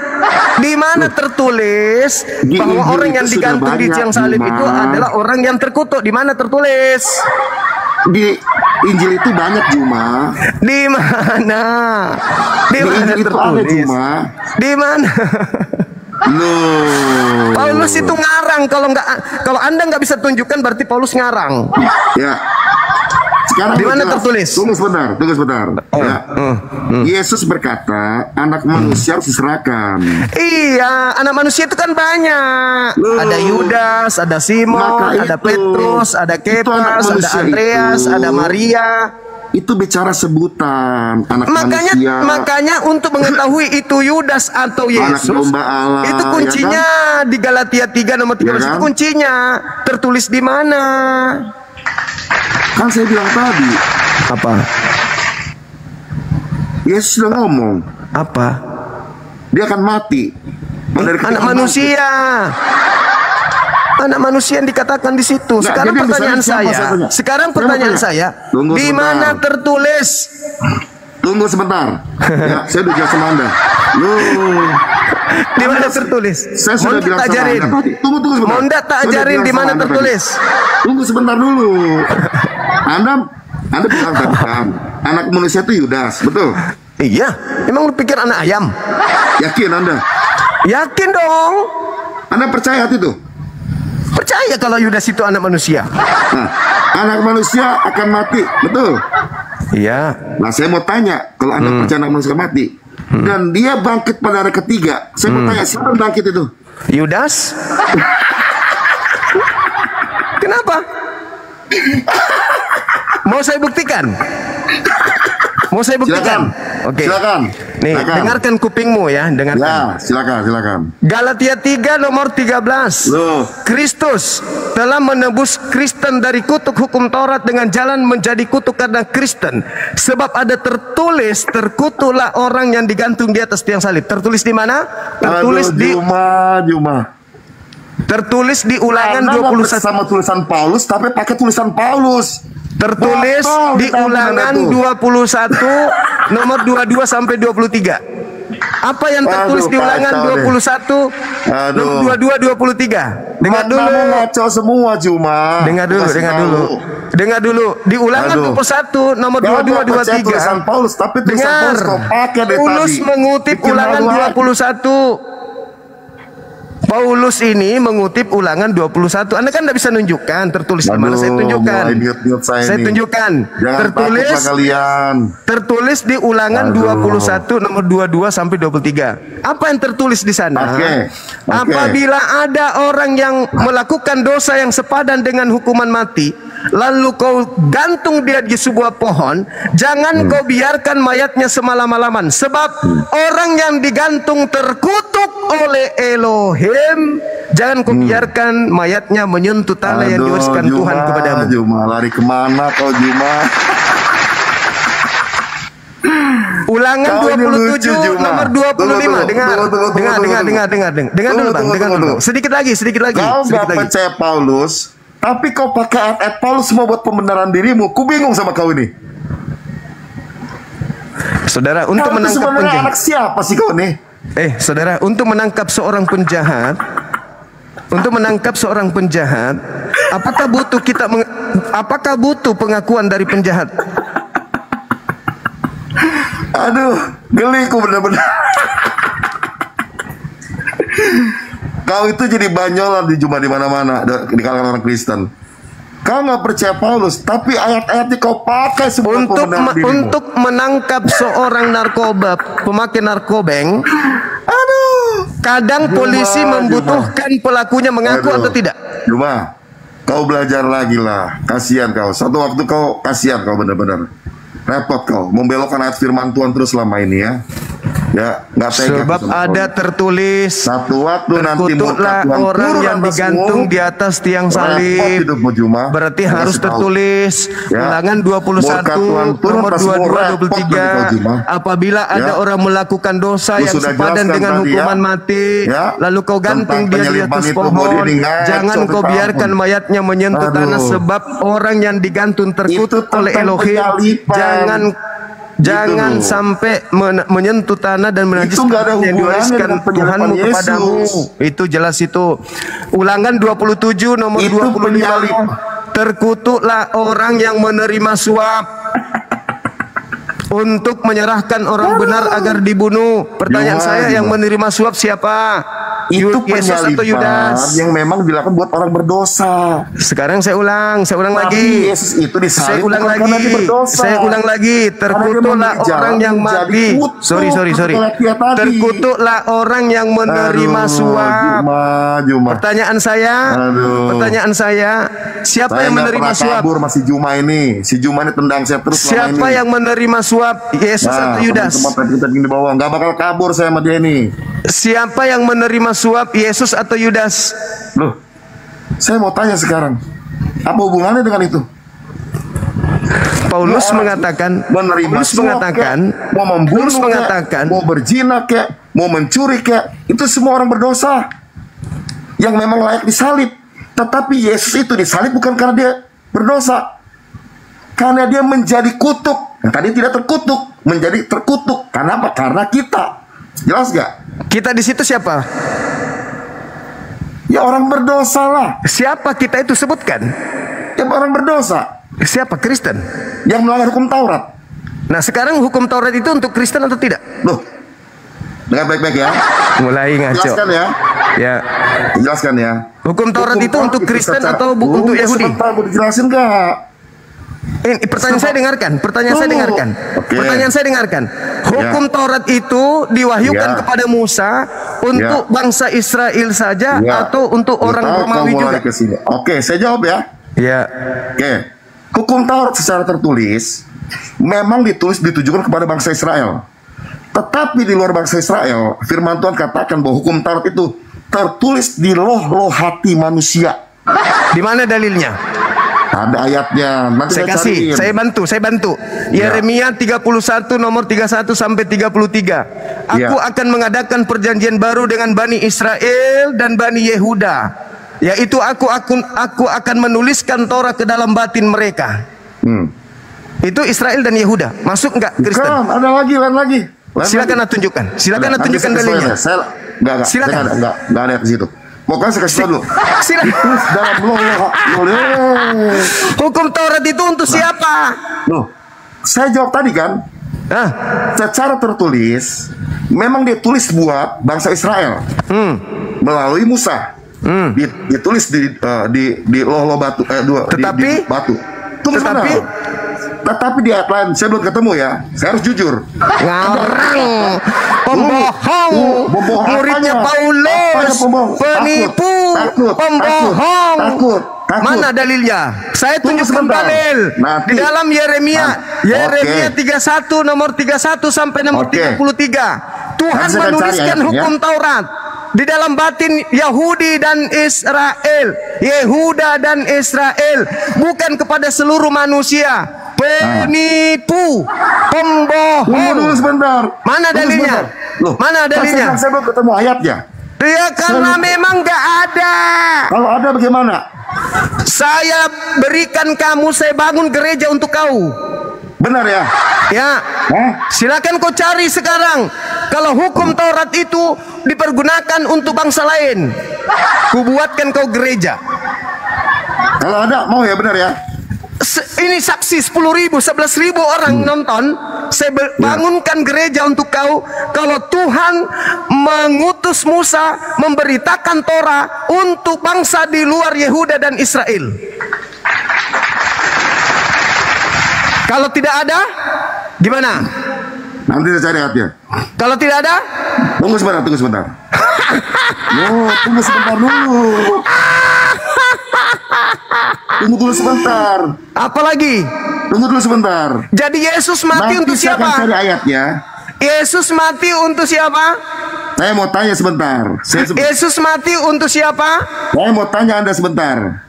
Di mana tertulis bahwa orang yang digantung di tiang salib itu adalah orang yang terkutuk? Di mana tertulis? Di Injil itu banyak, Juma. Di mana? Di mana tertulis? Di mana? Paulus itu ngarang. Kalau Anda nggak bisa tunjukkan, berarti Paulus ngarang. Sekarang di mana tertulis? Tunggu sebentar. Ya. Yesus berkata, anak manusia harus diserahkan. Iya, anak manusia itu kan banyak. Ada Yudas, ada Simon, ada Petrus, ada Kefas, ada Andreas, ada Maria. Itu bicara sebutan anak manusia. Makanya untuk mengetahui itu Yudas atau Yesus, Allah, itu kuncinya ya kan? Di Galatia 3 nomor 13 ya kan? Itu kuncinya tertulis di mana? Kan saya bilang tadi. Apa? Yesus sudah ngomong. Apa? Dia akan mati. Anak manusia. Anak manusia yang dikatakan di situ. Sekarang pertanyaan saya. Di mana tertulis? Tunggu sebentar. Ya, saya udah jelasin Anda. Di mana tertulis? Saya sudah bilang sama Anda. Tunggu sebentar. Monda tak ajarin di mana tertulis. Tunggu sebentar dulu. Anda bilang tadi kan, anak manusia itu Yudas, betul? Iya. Emang lu pikir anak ayam? Yakin Anda? Yakin dong. Anda percaya itu? Percaya kalau Yudas itu anak manusia. Nah, anak manusia akan mati, betul? Iya. Nah, saya mau tanya, kalau Anda percaya anak manusia mati, dan dia bangkit pada hari ketiga, saya mau tanya, siapa yang bangkit itu? Yudas. Kenapa? Mau saya buktikan? Silakan. Oke. Silakan. Nih, dengarkan kupingmu ya, dengarkan. Ya, silakan. Galatia 3 nomor 13. Loh. Kristus telah menebus Kristen dari kutuk hukum Taurat dengan jalan menjadi kutuk karena Kristen. Sebab ada tertulis, terkutuklah orang yang digantung di atas tiang salib. Tertulis di mana? Tertulis di Juma. Tertulis di Ulangan 21 sama tulisan Paulus, tapi pakai tulisan Paulus. Tertulis di Ulangan 21 nomor 22 sampai 23. Apa yang tertulis di Ulangan 21 nomor 22 23? Dengar dulu. Ngaco semua Juma. Dengar dulu. Di Ulangan 21 nomor 22 23. Tulisan Paulus, tapi tulisan Paulus kau pakai dari Paulus tadi. mengutip Ulangan 21. Paulus ini mengutip Ulangan 21. Anda kan tidak bisa nunjukkan tertulis di mana. Saya tunjukkan. Saya tunjukkan. Tertulis di Ulangan 21 nomor 22 sampai 23. Apa yang tertulis di sana? Apabila ada orang yang melakukan dosa yang sepadan dengan hukuman mati, lalu kau gantung dia di sebuah pohon, jangan kau biarkan mayatnya semalam-malaman, sebab orang yang digantung terkutuk oleh Elohim. Jangan kau biarkan mayatnya menyentuh tanah yang diwariskan Tuhan kepadamu. Juma, lari kemana kau Juma? Ulangan 27 nomor 25. Dengar dulu Bang. Sedikit lagi. Kau nggak percaya Paulus, tapi kau pakai ayat Paulus semua buat pembenaran dirimu. Ku bingung sama kau ini. Saudara, untuk menangkap penjahat. Anak siapa sih kau nih? Saudara, untuk menangkap seorang penjahat, apakah butuh pengakuan dari penjahat? Aduh, geliku benar-benar. Kau itu jadi banyolan di Juma di mana-mana di kalangan orang Kristen. Kau nggak percaya Paulus, tapi ayat-ayatnya kau pakai untuk menangkap seorang narkoba, pemakai narkobeng. Kadang polisi membutuhkan pelakunya mengaku atau tidak. Juma, kau belajar lagi lah. Kasihan kau. Satu waktu kau kasihan kau benar-benar. Repot kau membelokkan ayat firman Tuhan terus selama ini ya. Ya, nggak tega. Sebab ada tertulis, satu waktu nanti terkutuklah orang yang digantung di atas tiang salib. Berarti harus tertulis Ulangan 21 nomor 22 23. Apabila ada orang melakukan dosa yang sepadan dengan hukuman mati, lalu kau gantung dia di atas pohon, jangan kau biarkan mayatnya menyentuh tanah, sebab orang yang digantung terkutuk oleh Elohim. Jangan sampai menyentuh tanah dan menajiskan yang diwariskan Tuhanmu kepadamu. Itu jelas itu. Ulangan 27 nomor 25. Terkutuklah orang yang menerima suap untuk menyerahkan orang benar agar dibunuh. Pertanyaan saya, yang menerima suap siapa? Itu Yesus atau Yudas yang memang dilakukan buat orang berdosa. Sekarang saya ulang lagi. Yesus itu disalib saya ulang lagi. Karena dia berdosa. Saya ulang lagi. Terkutuklah orang yang mati. Sorry. Terkutuklah orang yang menerima suap. Pertanyaan saya, siapa yang menerima suap? Kabur masih Juma ini. Si Juma ini tendang saya terus. Siapa yang menerima suap? Yesus atau Yudas? Di bawah nggak bakal kabur saya sama dia ini. Siapa yang menerima suap, Yesus atau Yudas? Loh, saya mau tanya sekarang, apa hubungannya dengan itu? Paulus mengatakan, mau membunuh, mau berzina kek, mau mencuri kek, itu semua orang berdosa yang memang layak disalib. Tetapi Yesus itu disalib bukan karena dia berdosa, karena dia menjadi kutuk. Nah, tadi tidak terkutuk, menjadi terkutuk. Karena apa? Karena kita. Jelas gak? Kita di situ siapa? Ya orang berdosa lah. Siapa kita itu sebutkan? Ya orang berdosa. Siapa? Kristen yang melanggar hukum Taurat. Nah sekarang hukum Taurat itu untuk Kristen atau tidak? Loh, dengar baik-baik ya. Mulai ngaco. Jelaskan ya. Ya. Jelaskan ya. Hukum Taurat itu untuk Kristen atau untuk Yahudi? Sebentar, mau dijelasin gak? Pertanyaan saya dengarkan. Okay. Pertanyaan saya dengarkan. Hukum Taurat itu diwahyukan kepada Musa untuk bangsa Israel saja atau untuk orang Romawi juga? Oke, saya jawab ya. Ya. Oke. Hukum Taurat secara tertulis memang ditujukan kepada bangsa Israel. Tetapi di luar bangsa Israel, firman Tuhan katakan bahwa hukum Taurat itu tertulis di loh hati manusia. Di mana dalilnya? Ada ayatnya. Nanti saya bantu. Yeremia 31 nomor 31 sampai 33. Aku akan mengadakan perjanjian baru dengan Bani Israel dan Bani Yehuda, yaitu aku akan menuliskan Torah ke dalam batin mereka. Itu Israel dan Yehuda. Masuk enggak Kristen? Ada lagi. Silakan tunjukkan. Silakan tunjukkan dalilnya. Silakan. Enggak ada di situ. Pokoknya saya kasih tahu dulu. Silakan. Dalam hukum Taurat itu untuk siapa? Loh, saya jawab tadi kan. Secara tertulis memang ditulis buat bangsa Israel melalui Musa. Ditulis di loh batu di batu. Tetapi di ayat lain saya belum ketemu ya. Saya harus jujur. Ngarang, pembohong, muridnya Paulus, penipu, pembohong. Mana dalilnya? Saya tunjukkan dalil di dalam Yeremia 31 nomor 31 sampai nomor 33. Tuhan menuliskan hukum Taurat di dalam batin Yahudi dan Israel, Yehuda dan Israel, bukan kepada seluruh manusia. Penipu, pembohong. Tunggu sebentar. Mana dalilnya? Mana dalilnya? Saya belum ketemu ayatnya. Ya karena memang nggak ada. Kalau ada bagaimana? Saya berikan kamu, saya bangun gereja untuk kau. Benar ya? Ya. Silakan kau cari sekarang. Kalau hukum Taurat itu dipergunakan untuk bangsa lain, kubuatkan kau gereja. Kalau ada mau ya, benar ya? Ini saksi 10.000, 11.000 orang nonton. Saya bangunkan gereja untuk kau. Kalau Tuhan mengutus Musa memberitakan Torah untuk bangsa di luar Yehuda dan Israel. Kalau tidak ada, gimana? Nanti saya cari ayatnya. Kalau tidak ada, tunggu sebentar. Tunggu sebentar dulu. Tunggu dulu sebentar. Apalagi? Tunggu dulu sebentar. Jadi Yesus mati untuk siapa? Nanti saya akan cari ayatnya. Yesus mati untuk siapa? Saya mau tanya sebentar. Yesus mati untuk siapa? Saya mau tanya Anda sebentar.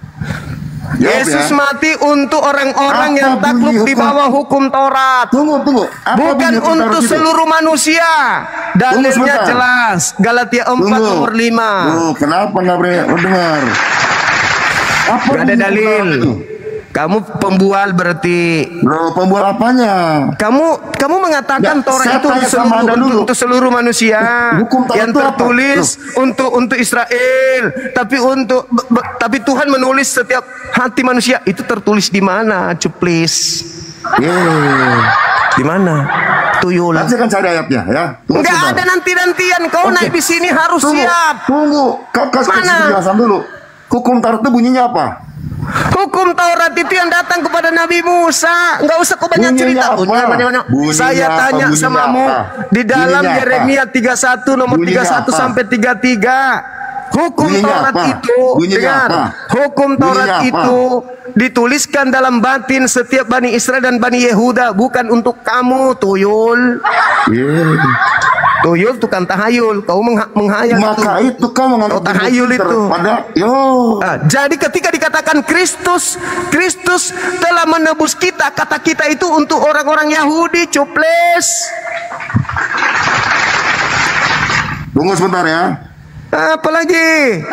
Yesus mati untuk orang-orang yang takluk di bawah hukum Taurat. Tunggu. Bukan untuk seluruh manusia. Dalilnya jelas. Galatia 4 nomor 5. Kenapa nggak boleh mendengar? Gak ada dalil. Kamu pembual berarti. Pembual apanya? Kamu mengatakan Torah itu untuk seluruh manusia. Yang tertulis untuk Israel, tapi Tuhan menulis setiap hati manusia. Itu tertulis di mana? Cuplis. Di mana? Tuyul. Nanti saya akan cari ayatnya ya. Enggak ada nanti-nantian. Kau naik di sini harus siap. Tunggu. Kau kasih penjelasan dulu. Hukum Taurat itu bunyinya apa? Hukum Taurat itu yang datang kepada Nabi Musa. Enggak usah kau banyak cerita. Saya tanya samamu di dalam Yeremia 31 nomor 31 sampai 33. Hukum Taurat itu, dengar, hukum Taurat itu dituliskan dalam batin setiap Bani Israel dan Bani Yehuda, bukan untuk kamu, Tuyul. Tuyul tukang tahayul, kau menghayal. Maka itu kau menganggap tahayul itu. Jadi ketika dikatakan Kristus telah menebus kita, kata kita itu untuk orang-orang Yahudi, cuples. Tunggu sebentar ya. Apalagi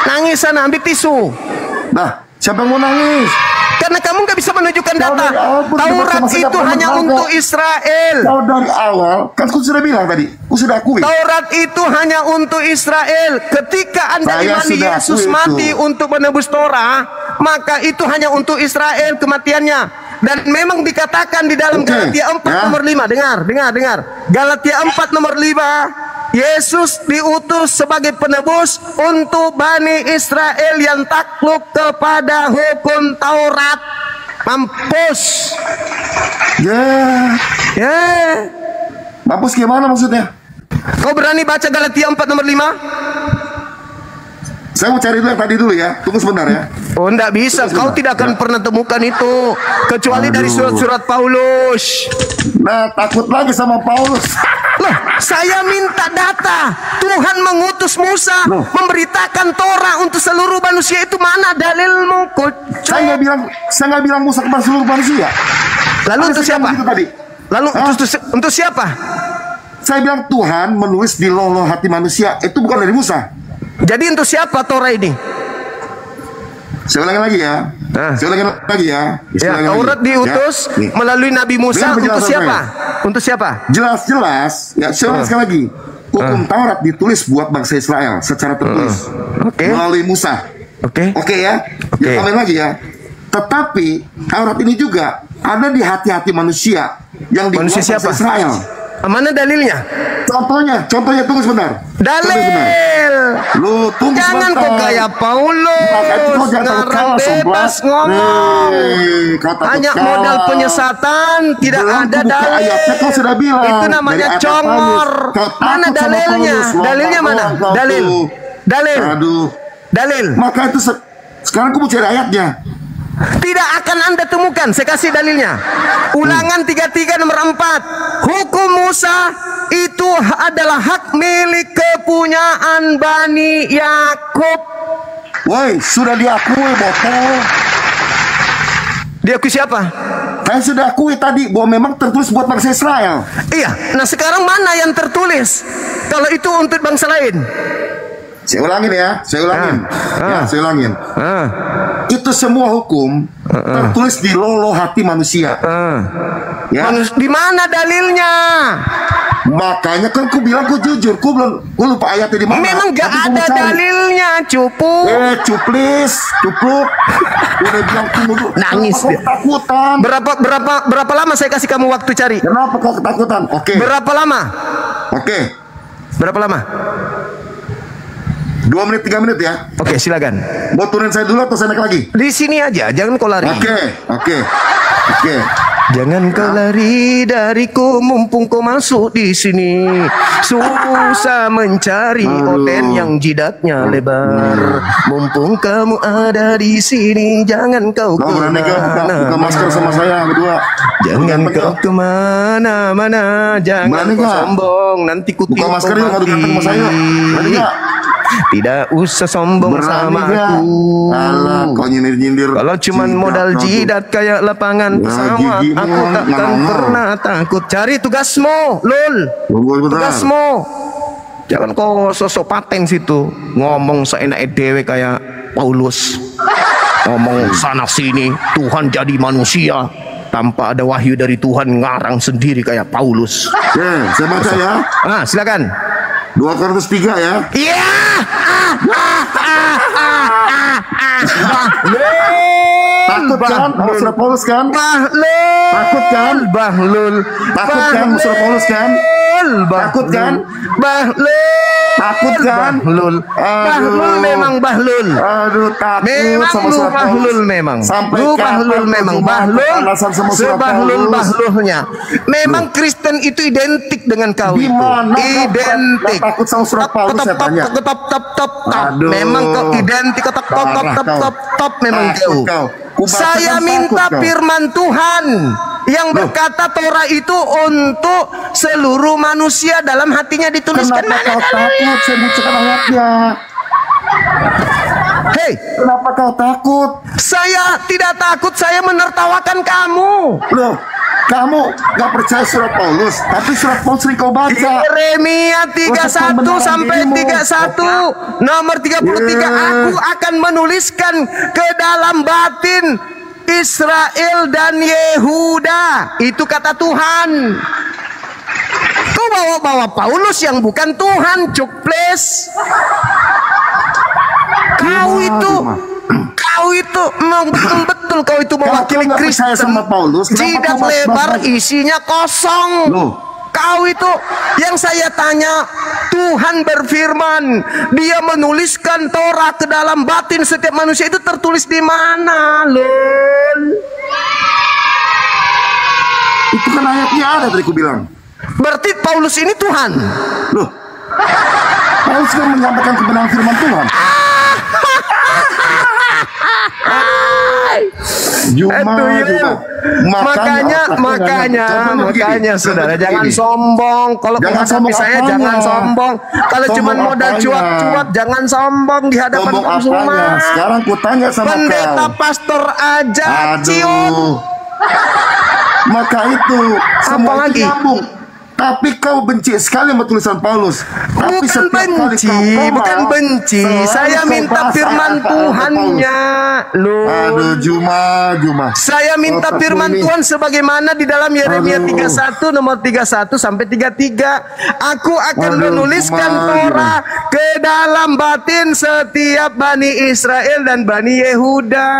nangis sana, ambil tisu. Nah, siapa yang mau nangis? Karena kamu nggak bisa menunjukkan data. Taurat itu hanya untuk Israel. Kau dari awal kan aku sudah bilang tadi, aku sudah akui. Taurat itu hanya untuk Israel. Ketika Anda imani Yesus mati untuk menebus Torah, maka itu hanya untuk Israel kematiannya. Dan memang dikatakan di dalam Galatia 4 nomor 5. Dengar. Galatia 4 nomor 5. Yesus diutus sebagai penebus untuk Bani Israel yang takluk kepada hukum Taurat. Mampus. Mampus gimana maksudnya? Kau berani baca Galatia 4 nomor 5? Saya mau cari dulu yang tadi dulu ya. Tunggu sebentar ya. Oh, enggak bisa. Kau tidak akan pernah temukan itu kecuali dari surat-surat Paulus. Nah, takut lagi sama Paulus. Loh, saya minta data. Tuhan mengutus Musa memberitakan Torah untuk seluruh manusia, itu mana dalilmu? Saya nggak bilang Musa kepada seluruh manusia. Lalu untuk siapa? Lalu untuk siapa? Saya bilang Tuhan menulis di loloh hati manusia, itu bukan dari Musa. Jadi untuk siapa Torah ini? Saya ulangi lagi ya. Taurat diutus melalui Nabi Musa untuk siapa? Untuk siapa? Jelas-jelas. Ya, saya ulangi sekali lagi. Hukum Taurat ditulis buat bangsa Israel secara tertulis melalui Musa. Oke ya. Ya, tambahin lagi ya. Tetapi Taurat ini juga ada di hati-hati manusia yang dibuat bangsa Israel. Mana dalilnya? Contohnya tunggu sebentar. Dalil. Lu tunggu jangan sebentar. Kok kayak Paulus ngarang bebas ngomong. Hanya modal penyesatan, tidak ada dalil. Kau sudah bilang. Itu namanya congor. Mana dalilnya? Dalilnya mana? Dalil. Dalil. Maka itu sekarang aku mau cari ayatnya. Tidak akan Anda temukan. Saya kasih dalilnya. Ulangan 33 nomor 4. Hukum Musa itu adalah hak milik kepunyaan Bani Yakub. Woi, sudah diakui botol. Diakui siapa? Saya sudah akui tadi bahwa memang tertulis buat bangsa Israel. Iya. Nah sekarang mana yang tertulis? Kalau itu untuk bangsa lain. Saya ulangin ya, saya ulangin. Itu semua hukum tertulis di loloh hati manusia. Ya. Di mana dalilnya? Makanya kan ku bilang ku jujur, ku lupa ayatnya di mana. Memang gak ada dalilnya, cupu. Cupluk. Udah bilang tunggu. Nangis dia. Ketakutan. Berapa lama saya kasih kamu waktu cari? Kenapa kau ketakutan? Berapa lama? Berapa lama? 2 menit 3 menit ya. Oke, silakan. Mau turunin saya dulu atau saya naik lagi? Di sini aja, jangan kau lari. Oke. Jangan kau lari dariku, mumpung kau masuk di sini. Susah mencari oten yang jidatnya lebar. Mumpung kamu ada di sini, jangan kau kemana-mana. Buka masker sama saya berdua. Jangan kau kemana-mana, jangan kau sombong, nanti ku buka masker yuk, ngadu ganteng sama saya. Tidak usah sombong sama aku. Alah, kau nyindir-nyindir. Kalau cuman modal jidat kayak lapangan pesawat, aku takkan pernah takut. Cari tugasmu, Lul. Tugasmu. Jangan kau sosok paten situ, ngomong seenak dewe kayak Paulus. Ngomong sana sini, Tuhan jadi manusia. Tanpa ada wahyu dari Tuhan, ngarang sendiri kayak Paulus. Saya baca ya. Silakan. 2 Korintus 3 ya. Iya. Takut kan sama surat Paulus kan? Bahlul. Takut kan? Bahlul. Takut kan sama surat Paulus kan? Takut kan? Bahlul. Takut kan? Bahlul. Bahlul memang bahlul. Aduh, takut memang sama surat Paulus. Bahlul memang. Sampai lu bahlul memang bahlul. Sebahlul-bahlulnya. Memang Kristen itu identik dengan kau. Gimana? Identik. Takut sama surat Paulus saya tanya. Memang kau identik top memang kau. Saya minta firman Tuhan yang berkata Torah itu untuk seluruh manusia, dalam hatinya dituliskan. Kenapa kau takut? Saya bacakan ayatnya. Hei, kenapa kau takut? Saya tidak takut, saya menertawakan kamu. Loh, kamu gak percaya surat Paulus, tapi surat Paulus sering kau baca. Yeremia 31 sampai 31, nomor 33, aku akan menuliskan ke dalam batin Israel dan Yehuda. Itu kata Tuhan. Kau bawa-bawa Paulus yang bukan Tuhan, cukples. Kau itu memang betul-betul kau itu mewakili Kristen. Jidat lebar isinya kosong. Kau itu yang saya tanya, Tuhan berfirman, Dia menuliskan Torah ke dalam batin setiap manusia, itu tertulis di mana, lol? Itu kan ayatnya ada tadi ku bilang. Berarti Paulus ini Tuhan. Loh, Paulus kan menyampaikan kebenaran firman Tuhan. Makanya saudara jangan sombong. Kalau menghadapi saya jangan sombong. Kalau cuma modal cuap-cuap jangan sombong di hadapan semua. Sekarang ku tanya sama pendeta pastor aja ciut. Maka itu apa lagi? Tapi kau benci sekali sama tulisan Paulus. Bukan benci. Saya minta firman Tuhannya. Aduh, Juma. Saya minta firman Tuhan sebagaimana di dalam Yeremia 31 nomor 31 sampai 33. Aku akan menuliskan Torah ke dalam batin setiap Bani Israel dan Bani Yehuda.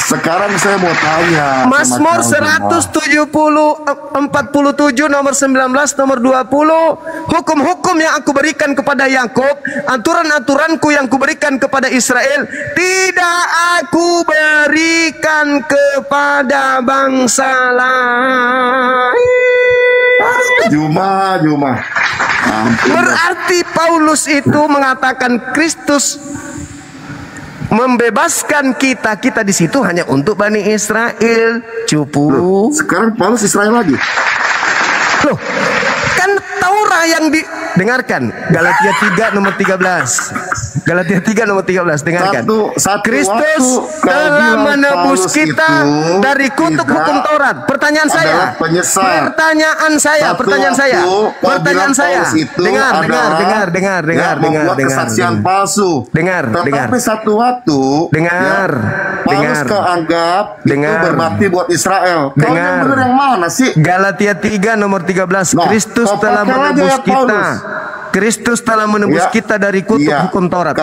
Sekarang saya mau tanya. Mazmur 147 nomor 19 nomor 20. Hukum-hukum yang aku berikan kepada Yakub, aturan-aturanku yang kuberikan kepada Israel, tidak aku berikan kepada bangsa lain. Juma. Berarti Paulus itu mengatakan Kristus membebaskan kita di situ hanya untuk Bani Israel. Cupu. Sekarang Paulus Israel lagi. Loh, kan Taurat yang didengarkan. Galatia 3 nomor 13. Galatia 3 nomor 13, dengarkan. Kristus telah menebus kita dari kutuk hukum Taurat. Pertanyaan saya. Dengar. Kesaksian palsu. Tetapi satu waktu Paulus kau anggap itu berbakti buat Israel. Kau yang benar yang mana sih? Galatia 3 nomor 13. Kristus telah menebus kita. Kristus telah menebus kita dari kutuk hukum Taurat.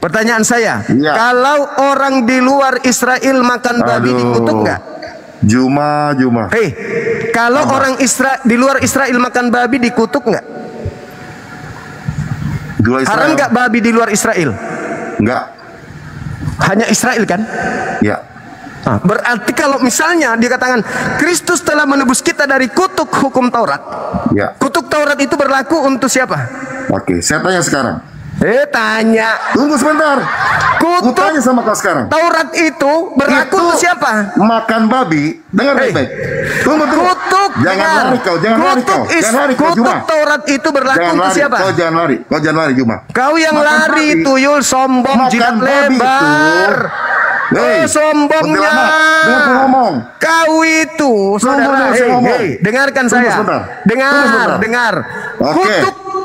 Pertanyaan saya, kalau orang di luar Israel makan babi dikutuk nggak? Juma. Kalau orang di luar Israel makan babi dikutuk nggak? Haram nggak babi di luar Israel? Nggak. Hanya Israel kan? Ya. Berarti kalau misalnya dikatakan Kristus telah menebus kita dari kutuk hukum Taurat, kutuk Taurat itu berlaku untuk siapa? Oke, saya tanya sekarang. Tanya. Tunggu sebentar. Kutuk tanya sama kau sekarang. Taurat itu berlaku untuk siapa? Makan babi. Dengar baik-baik. Tunggu. Kutuk. Jangan lari kau. Kutuk Taurat itu berlaku untuk siapa? Kau jangan lari, Juma. Kau yang lari, tuyul, sombong, jidat lebar. Sombongnya. Kau itu, saudara. Dengarkan saya. Dengar.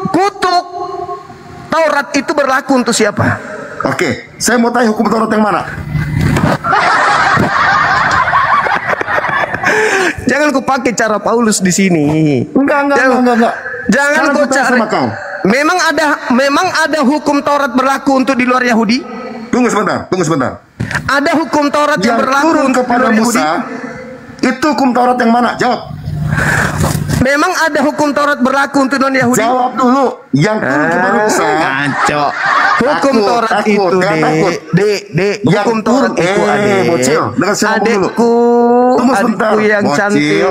Kutuk Taurat itu berlaku untuk siapa? Oke, saya mau tanya hukum Taurat yang mana? Jangan kau pakai cara Paulus di sini. Enggak. Jangan kau cari. Memang ada hukum Taurat berlaku untuk di luar Yahudi? Tunggu sebentar. Ada hukum Taurat yang berlaku turun kepada Musa. Itu hukum Taurat yang mana? Jawab. Memang ada hukum Taurat berlaku untuk non-Yahudi? Jawab dulu. Yang turun kepada Musa. Ngaco. Hukum Taurat itu, Dek. Hukum Taurat itu, Bocil, dengar saya ngomong dulu. Adikku yang cantik.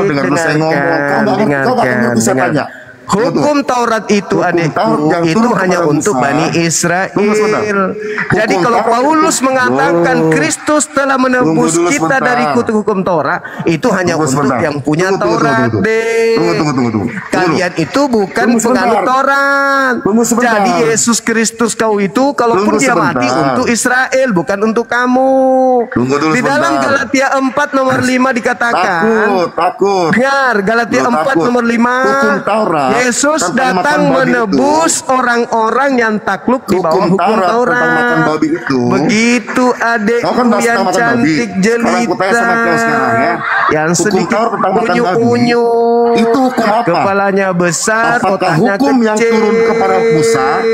Dengarkan. Hukum Taurat itu, adikku, itu hanya untuk Bani Israel. Jadi kalau Paulus mengatakan Kristus telah menebus kita dari kutuk hukum Taurat, itu hanya untuk yang punya Taurat, Tunggu. Kalian itu bukan penganut Taurat. Jadi Yesus Kristus kau itu, kalaupun dia mati untuk Israel, bukan untuk kamu. Di dalam Galatia 4 nomor 5 dikatakan, dengar, Galatia 4 nomor 5, hukum Taurat, Yesus datang menebus orang-orang yang takluk di bawah hukum Taurat. Begitu adikku yang cantik jelita, yang sedikit unyu-unyu, itu hukum apa? Kepalanya besar, otaknya hukum yang kecil. Turun kepada Musa,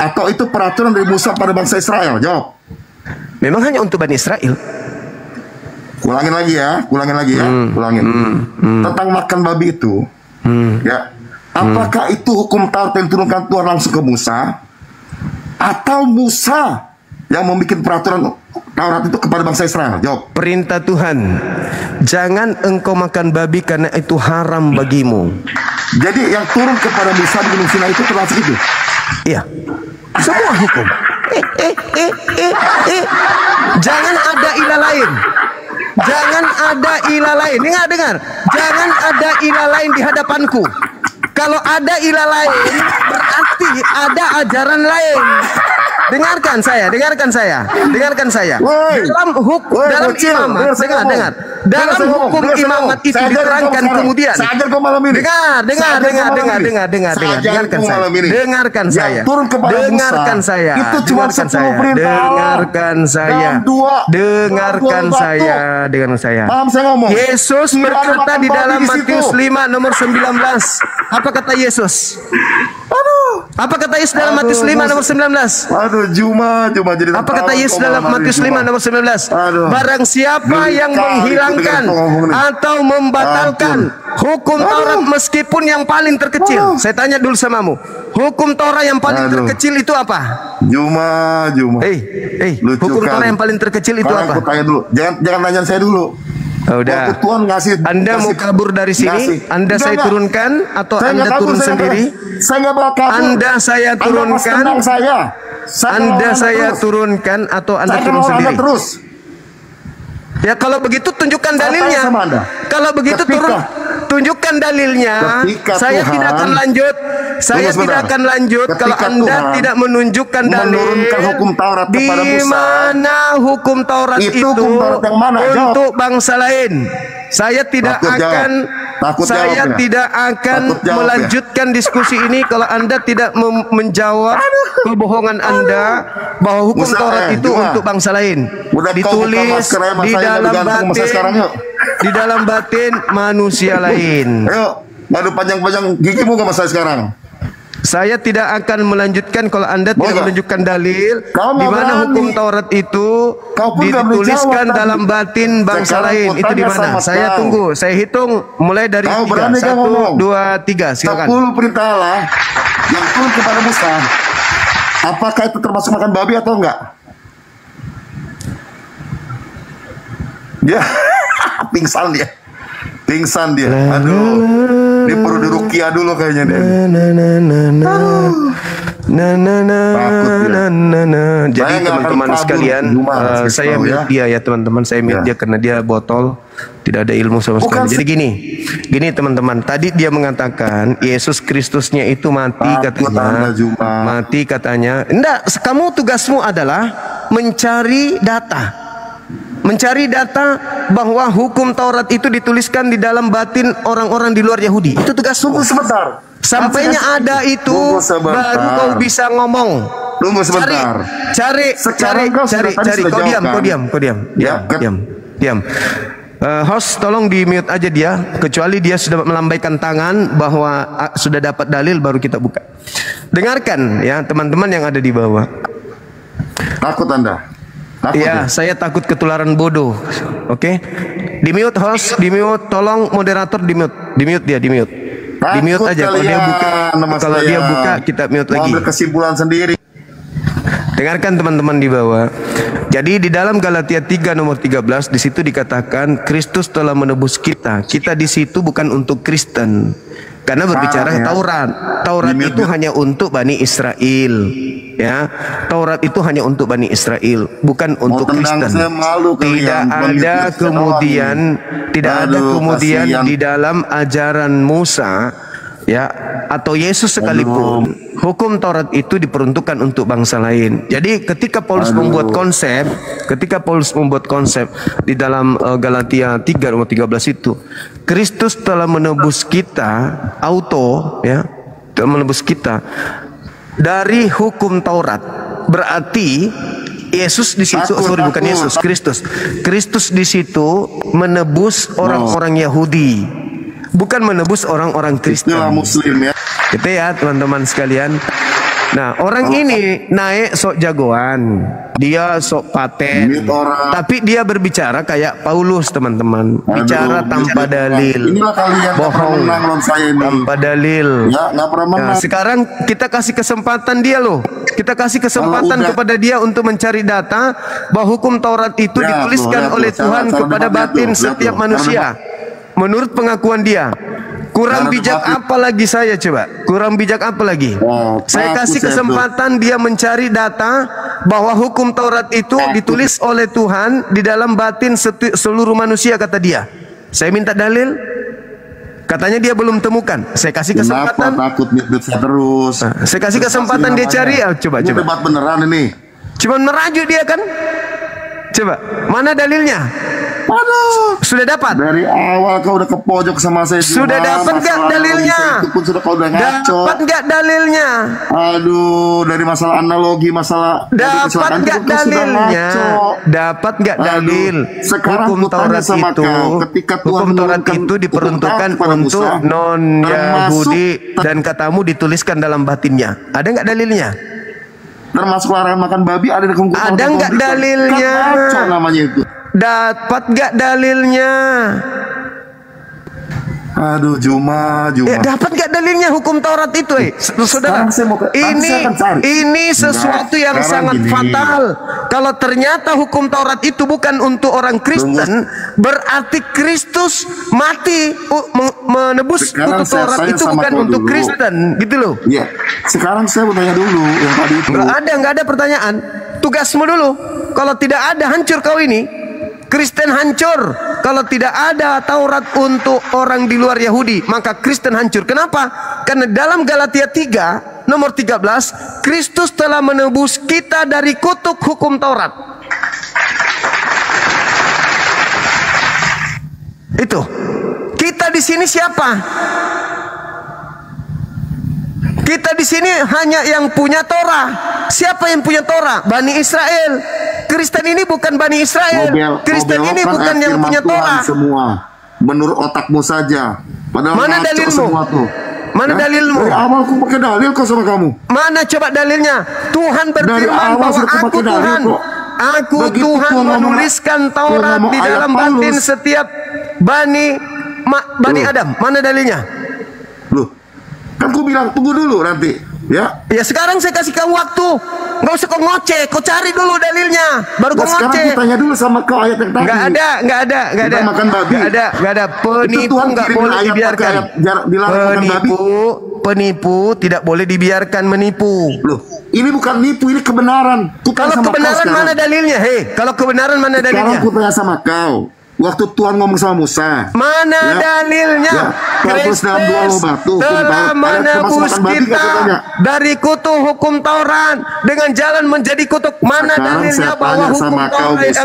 atau itu peraturan dari Musa pada bangsa Israel? Jawab. Memang hanya untuk Bani Israel. Ulangin lagi ya. Tentang makan babi itu, ya. Apakah itu hukum Taurat yang turunkan Tuhan langsung ke Musa, atau Musa yang membuat peraturan Taurat itu kepada bangsa Israel? Jawab. Perintah Tuhan, jangan engkau makan babi karena itu haram bagimu. Jadi yang turun kepada Musa di Gunung Sinai itu termasuk itu? Iya. Semua hukum. Jangan ada ilah lain. Jangan ada ilah lain. Dengar. Jangan ada ilah lain di hadapanku. Kalau ada ilah lain, berarti ada ajaran lain. Dengarkan saya. Dalam hukum, dalam imamat, dengar. Dalam hukum imamat itu diterangkan kemudian. Dengarkan saya. Yesus berkata di dalam Matius 5 nomor 19. Apa kata Yesus? Apa kata Yesus dalam Matius 5 nomor 19? Juma jadi. Apa kata Yesus dalam Matius 5 nomor 19? Barang siapa yang menghilangkan atau membatalkan hukum Taurat meskipun yang paling terkecil. Saya tanya dulu samamu. Hukum Taurat yang paling terkecil itu apa? Juma. Hukum Taurat yang paling terkecil itu apa? Aku tanya dulu. Jangan tanya saya dulu. Udah. Anda mau kabur dari sini? Anda saya turunkan atau Anda turun sendiri? Saya nggak bakal kabur. Anda saya turunkan. Anda saya turunkan atau Anda turun sendiri? Ya kalau begitu tunjukkan dalilnya. Kalau begitu tunjukkan dalilnya. Saya tidak akan lanjut. Saya tidak akan lanjut kalau Anda tidak menunjukkan dalil. Hukum Taurat di mana hukum Taurat itu untuk bangsa lain. Saya tidak akan melanjutkan diskusi ini kalau Anda tidak menjawab kebohongan Anda bahwa hukum Taurat itu untuk bangsa lain. Ditulis di dalam batin manusia lain. Ayo, madu panjang-panjang gigimu ke masa sekarang. Saya tidak akan melanjutkan kalau Anda tidak menunjukkan dalil di mana hukum Taurat itu dituliskan dalam batin bangsa lain. Itu di mana? Saya tunggu. Saya hitung mulai dari 3. 1, 2, 3. Silakan. 10 perintah Allah yang turun kepada Musa. Apakah itu termasuk makan babi atau enggak? Ya, pingsan dia. Aduh, dia perlu diruqyah dulu kayaknya dia. Jadi teman-teman sekalian, saya mute dia ya teman-teman. Saya mute dia karena dia botol, tidak ada ilmu sama sekali. Jadi gini teman-teman. Tadi dia mengatakan Yesus Kristusnya itu mati katanya. Enggak, kamu tugasmu adalah mencari data. Mencari data bahwa hukum Taurat itu dituliskan di dalam batin orang-orang di luar Yahudi. Itu tugas. Tunggu sebentar. Sampainya ada itu baru kau bisa ngomong. Tunggu sebentar. Cari. Kau diam. Host tolong di mute aja dia, kecuali dia sudah melambaikan tangan bahwa sudah dapat dalil baru kita buka. Dengarkan ya teman-teman yang ada di bawah. Takut Anda. Iya, saya takut ketularan bodoh. Oke. Di mute host, di mute, tolong moderator di mute. Di mute dia, di mute. Di mute aja kalau dia buka. Kalau dia buka kita mute lagi. Mau berkesimpulan sendiri. Dengarkan teman-teman di bawah. Jadi di dalam Galatia 3 nomor 13 di situ dikatakan Kristus telah menebus kita. Kita di situ bukan untuk Kristen. Karena berbicara Taurat. Taurat itu hanya untuk Bani Israel. Ya, Taurat itu hanya untuk Bani Israel, bukan untuk Kristen. Tidak ada kemudian, di dalam ajaran Musa, ya, atau Yesus sekalipun, hukum Taurat itu diperuntukkan untuk bangsa lain. Jadi ketika Paulus membuat konsep di dalam Galatia 3 nomor 13 itu, Kristus telah menebus kita, telah menebus kita dari hukum Taurat. Berarti Yesus di situ, bukan Yesus, Kristus di situ menebus orang-orang Yahudi, bukan menebus orang-orang Kristen. Muslim, ya. Gitu ya teman-teman sekalian. Nah, orang ini naik sok jagoan, dia sok paten, tapi dia berbicara kayak Paulus, teman-teman. Bicara tanpa dalil, bohong tanpa dalil. Nah, sekarang kita kasih kesempatan dia loh. Kita kasih kesempatan kepada dia untuk mencari data bahwa hukum Taurat itu dituliskan oleh Tuhan kepada batin setiap manusia. Menurut pengakuan dia. Kurang bijak apa lagi saya coba? Kurang bijak apa lagi? Saya kasih kesempatan dia mencari data bahwa hukum Taurat itu ditulis oleh Tuhan di dalam batin seluruh manusia, kata dia. Saya minta dalil. Katanya dia belum temukan. Saya kasih kesempatan. Terus. Saya kasih kesempatan dia cari. Coba. Debat beneran ini. Cuma merajuk dia kan? Coba. Mana dalilnya? Aduh, sudah dapat. Dari awal kau udah ke pojok sama saya. Sudah dapat nggak dalilnya? Itu pun sudah kau udah ngaco. Dapat nggak dalilnya? Aduh, dari masalah analogi, masalah. Dapat nggak dalilnya? Dapat nggak dalil? Sekarang hukum Taurat sama itu, hukum Taurat itu diperuntukkan untuk non Yahudi dan katamu dituliskan dalam batinnya. Ada nggak dalilnya? Termasuk larangan makan babi ada di hukum Taurat. Ada nggak dalilnya? Ngaco namanya itu. Dapat gak dalilnya? Aduh, Juma. Dapat gak dalilnya hukum Taurat itu, saudara? Ini sesuatu yang sangat fatal. Kalau ternyata hukum Taurat itu bukan untuk orang Kristen, berarti Kristus mati menebus hukum Taurat itu bukan untuk Kristen, gitu loh. Iya. Sekarang saya mau tanya dulu yang tadi itu. Nggak ada pertanyaan. Tugasmu dulu. Kalau tidak ada, hancur kau ini. Kristen hancur. Kalau tidak ada Taurat untuk orang di luar Yahudi, maka Kristen hancur. Kenapa? Karena dalam Galatia 3 nomor 13, Kristus telah menebus kita dari kutuk hukum Taurat. Itu. Kita di sini siapa? Kita di sini hanya yang punya Torah. Siapa yang punya Torah? Bani Israel. Kristen ini bukan Bani Israel. Kristen ini bukan yang punya Torah. Semua menurut otakmu saja. Padahal mana dalilmu? Mana dalilmu? Dari awal aku pakai dalil kok sama kamu. Mana coba dalilnya? Tuhan berfirman bahwa aku Tuhan. Aku Tuhan menuliskan Taurat di dalam batin setiap Bani Adam. Mana dalilnya? Loh, kan aku bilang tunggu dulu nanti, ya. Ya sekarang saya kasih kamu waktu. Nggak usah kau ngoceh, kau cari dulu dalilnya, baru kau ngoceh. Sekarang aku tanya dulu sama kau ayat yang tadi. Nggak ada. Makan babi. Nggak ada. Penipu nggak boleh dibiarkan. Penipu tidak boleh dibiarkan menipu. Loh, ini bukan nipu, ini kebenaran. Kalau kebenaran mana dalilnya? Kalau kebenaran mana dalilnya? Sekarang aku tanya sama kau. Waktu Tuhan ngomong sama Musa, mana dalilnya? Kristus telah menebus kita dari kutuk hukum Taurat dengan jalan menjadi kutuk. Mana dalilnya bahwa hukum Taurat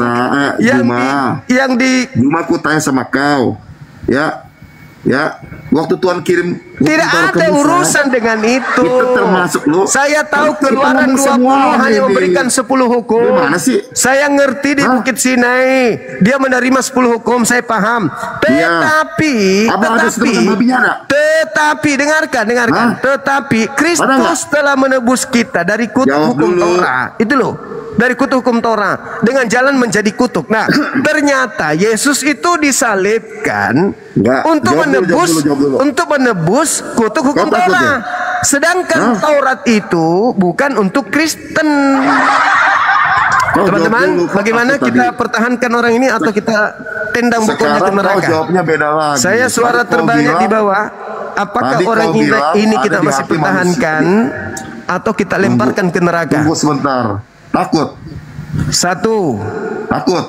Juma aku tanya sama kau, ya. Waktu Tuhan kirim tidak ada urusan dengan itu. Termasuk lu. Saya tahu Keluaran 20 hanya memberikan 10 hukum. Gimana sih? Saya ngerti di Bukit Sinai dia menerima 10 hukum, saya paham. Tetapi dengarkan. Tetapi Kristus telah menebus kita dari kutuk hukum Taurat. Itu loh. dari kutuk hukum Torah dengan jalan menjadi kutuk. Nah, ternyata Yesus itu disalibkan untuk menebus kutuk hukum Torah. Sedangkan Taurat itu bukan untuk Kristen. Teman-teman, bagaimana kita pertahankan orang ini atau kita tendang bukunya ke neraka? Jawabnya beda lagi. Saya suara terbanyak di bawah. Apakah orang ini kita masih pertahankan atau kita lemparkan ke neraka? Tunggu sebentar. Takut. 1. Takut.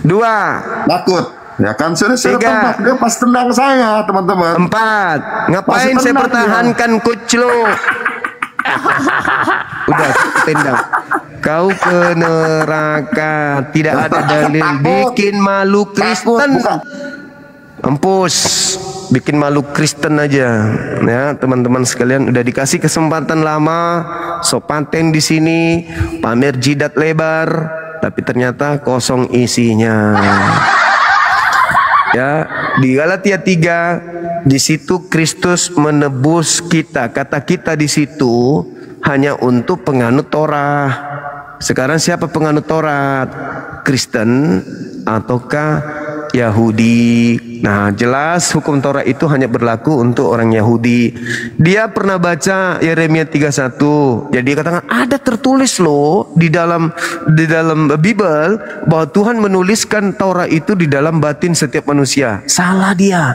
2. Takut. Ya kan sudah tebak, dia pas tendang saya, teman-teman. 4. Ngapain saya pertahankan kuclo? Udah tendang. Kau ke neraka, tidak ada dalil, bikin malu Kristen. Empus, bikin malu Kristen aja. Ya, teman-teman sekalian, udah dikasih kesempatan lama, so paten di sini, pamer jidat lebar, tapi ternyata kosong isinya. Ya, di Galatia 3, di situ Kristus menebus kita. Kata kita di situ hanya untuk penganut Torah. Sekarang siapa penganut Taurat? Kristen ataukah Yahudi? Nah, jelas hukum Taurat itu hanya berlaku untuk orang Yahudi. Dia pernah baca Yeremia 31. Jadi katakan ada tertulis loh di dalam Bible bahwa Tuhan menuliskan Taurat itu di dalam batin setiap manusia. Salah dia.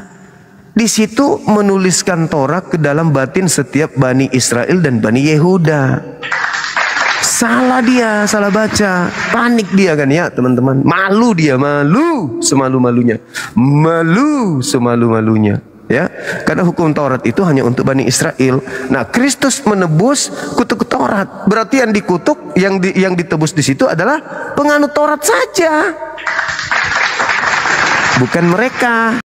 Di situ menuliskan Taurat ke dalam batin setiap Bani Israel dan Bani Yehuda. Salah dia, salah baca. Panik dia kan ya teman-teman. Malu dia, malu semalu-malunya. Malu semalu-malunya. Ya, karena hukum Taurat itu hanya untuk Bani Israel. Nah, Kristus menebus kutuk Taurat. Berarti yang dikutuk, yang ditebus di situ adalah penganut Taurat saja. Bukan mereka.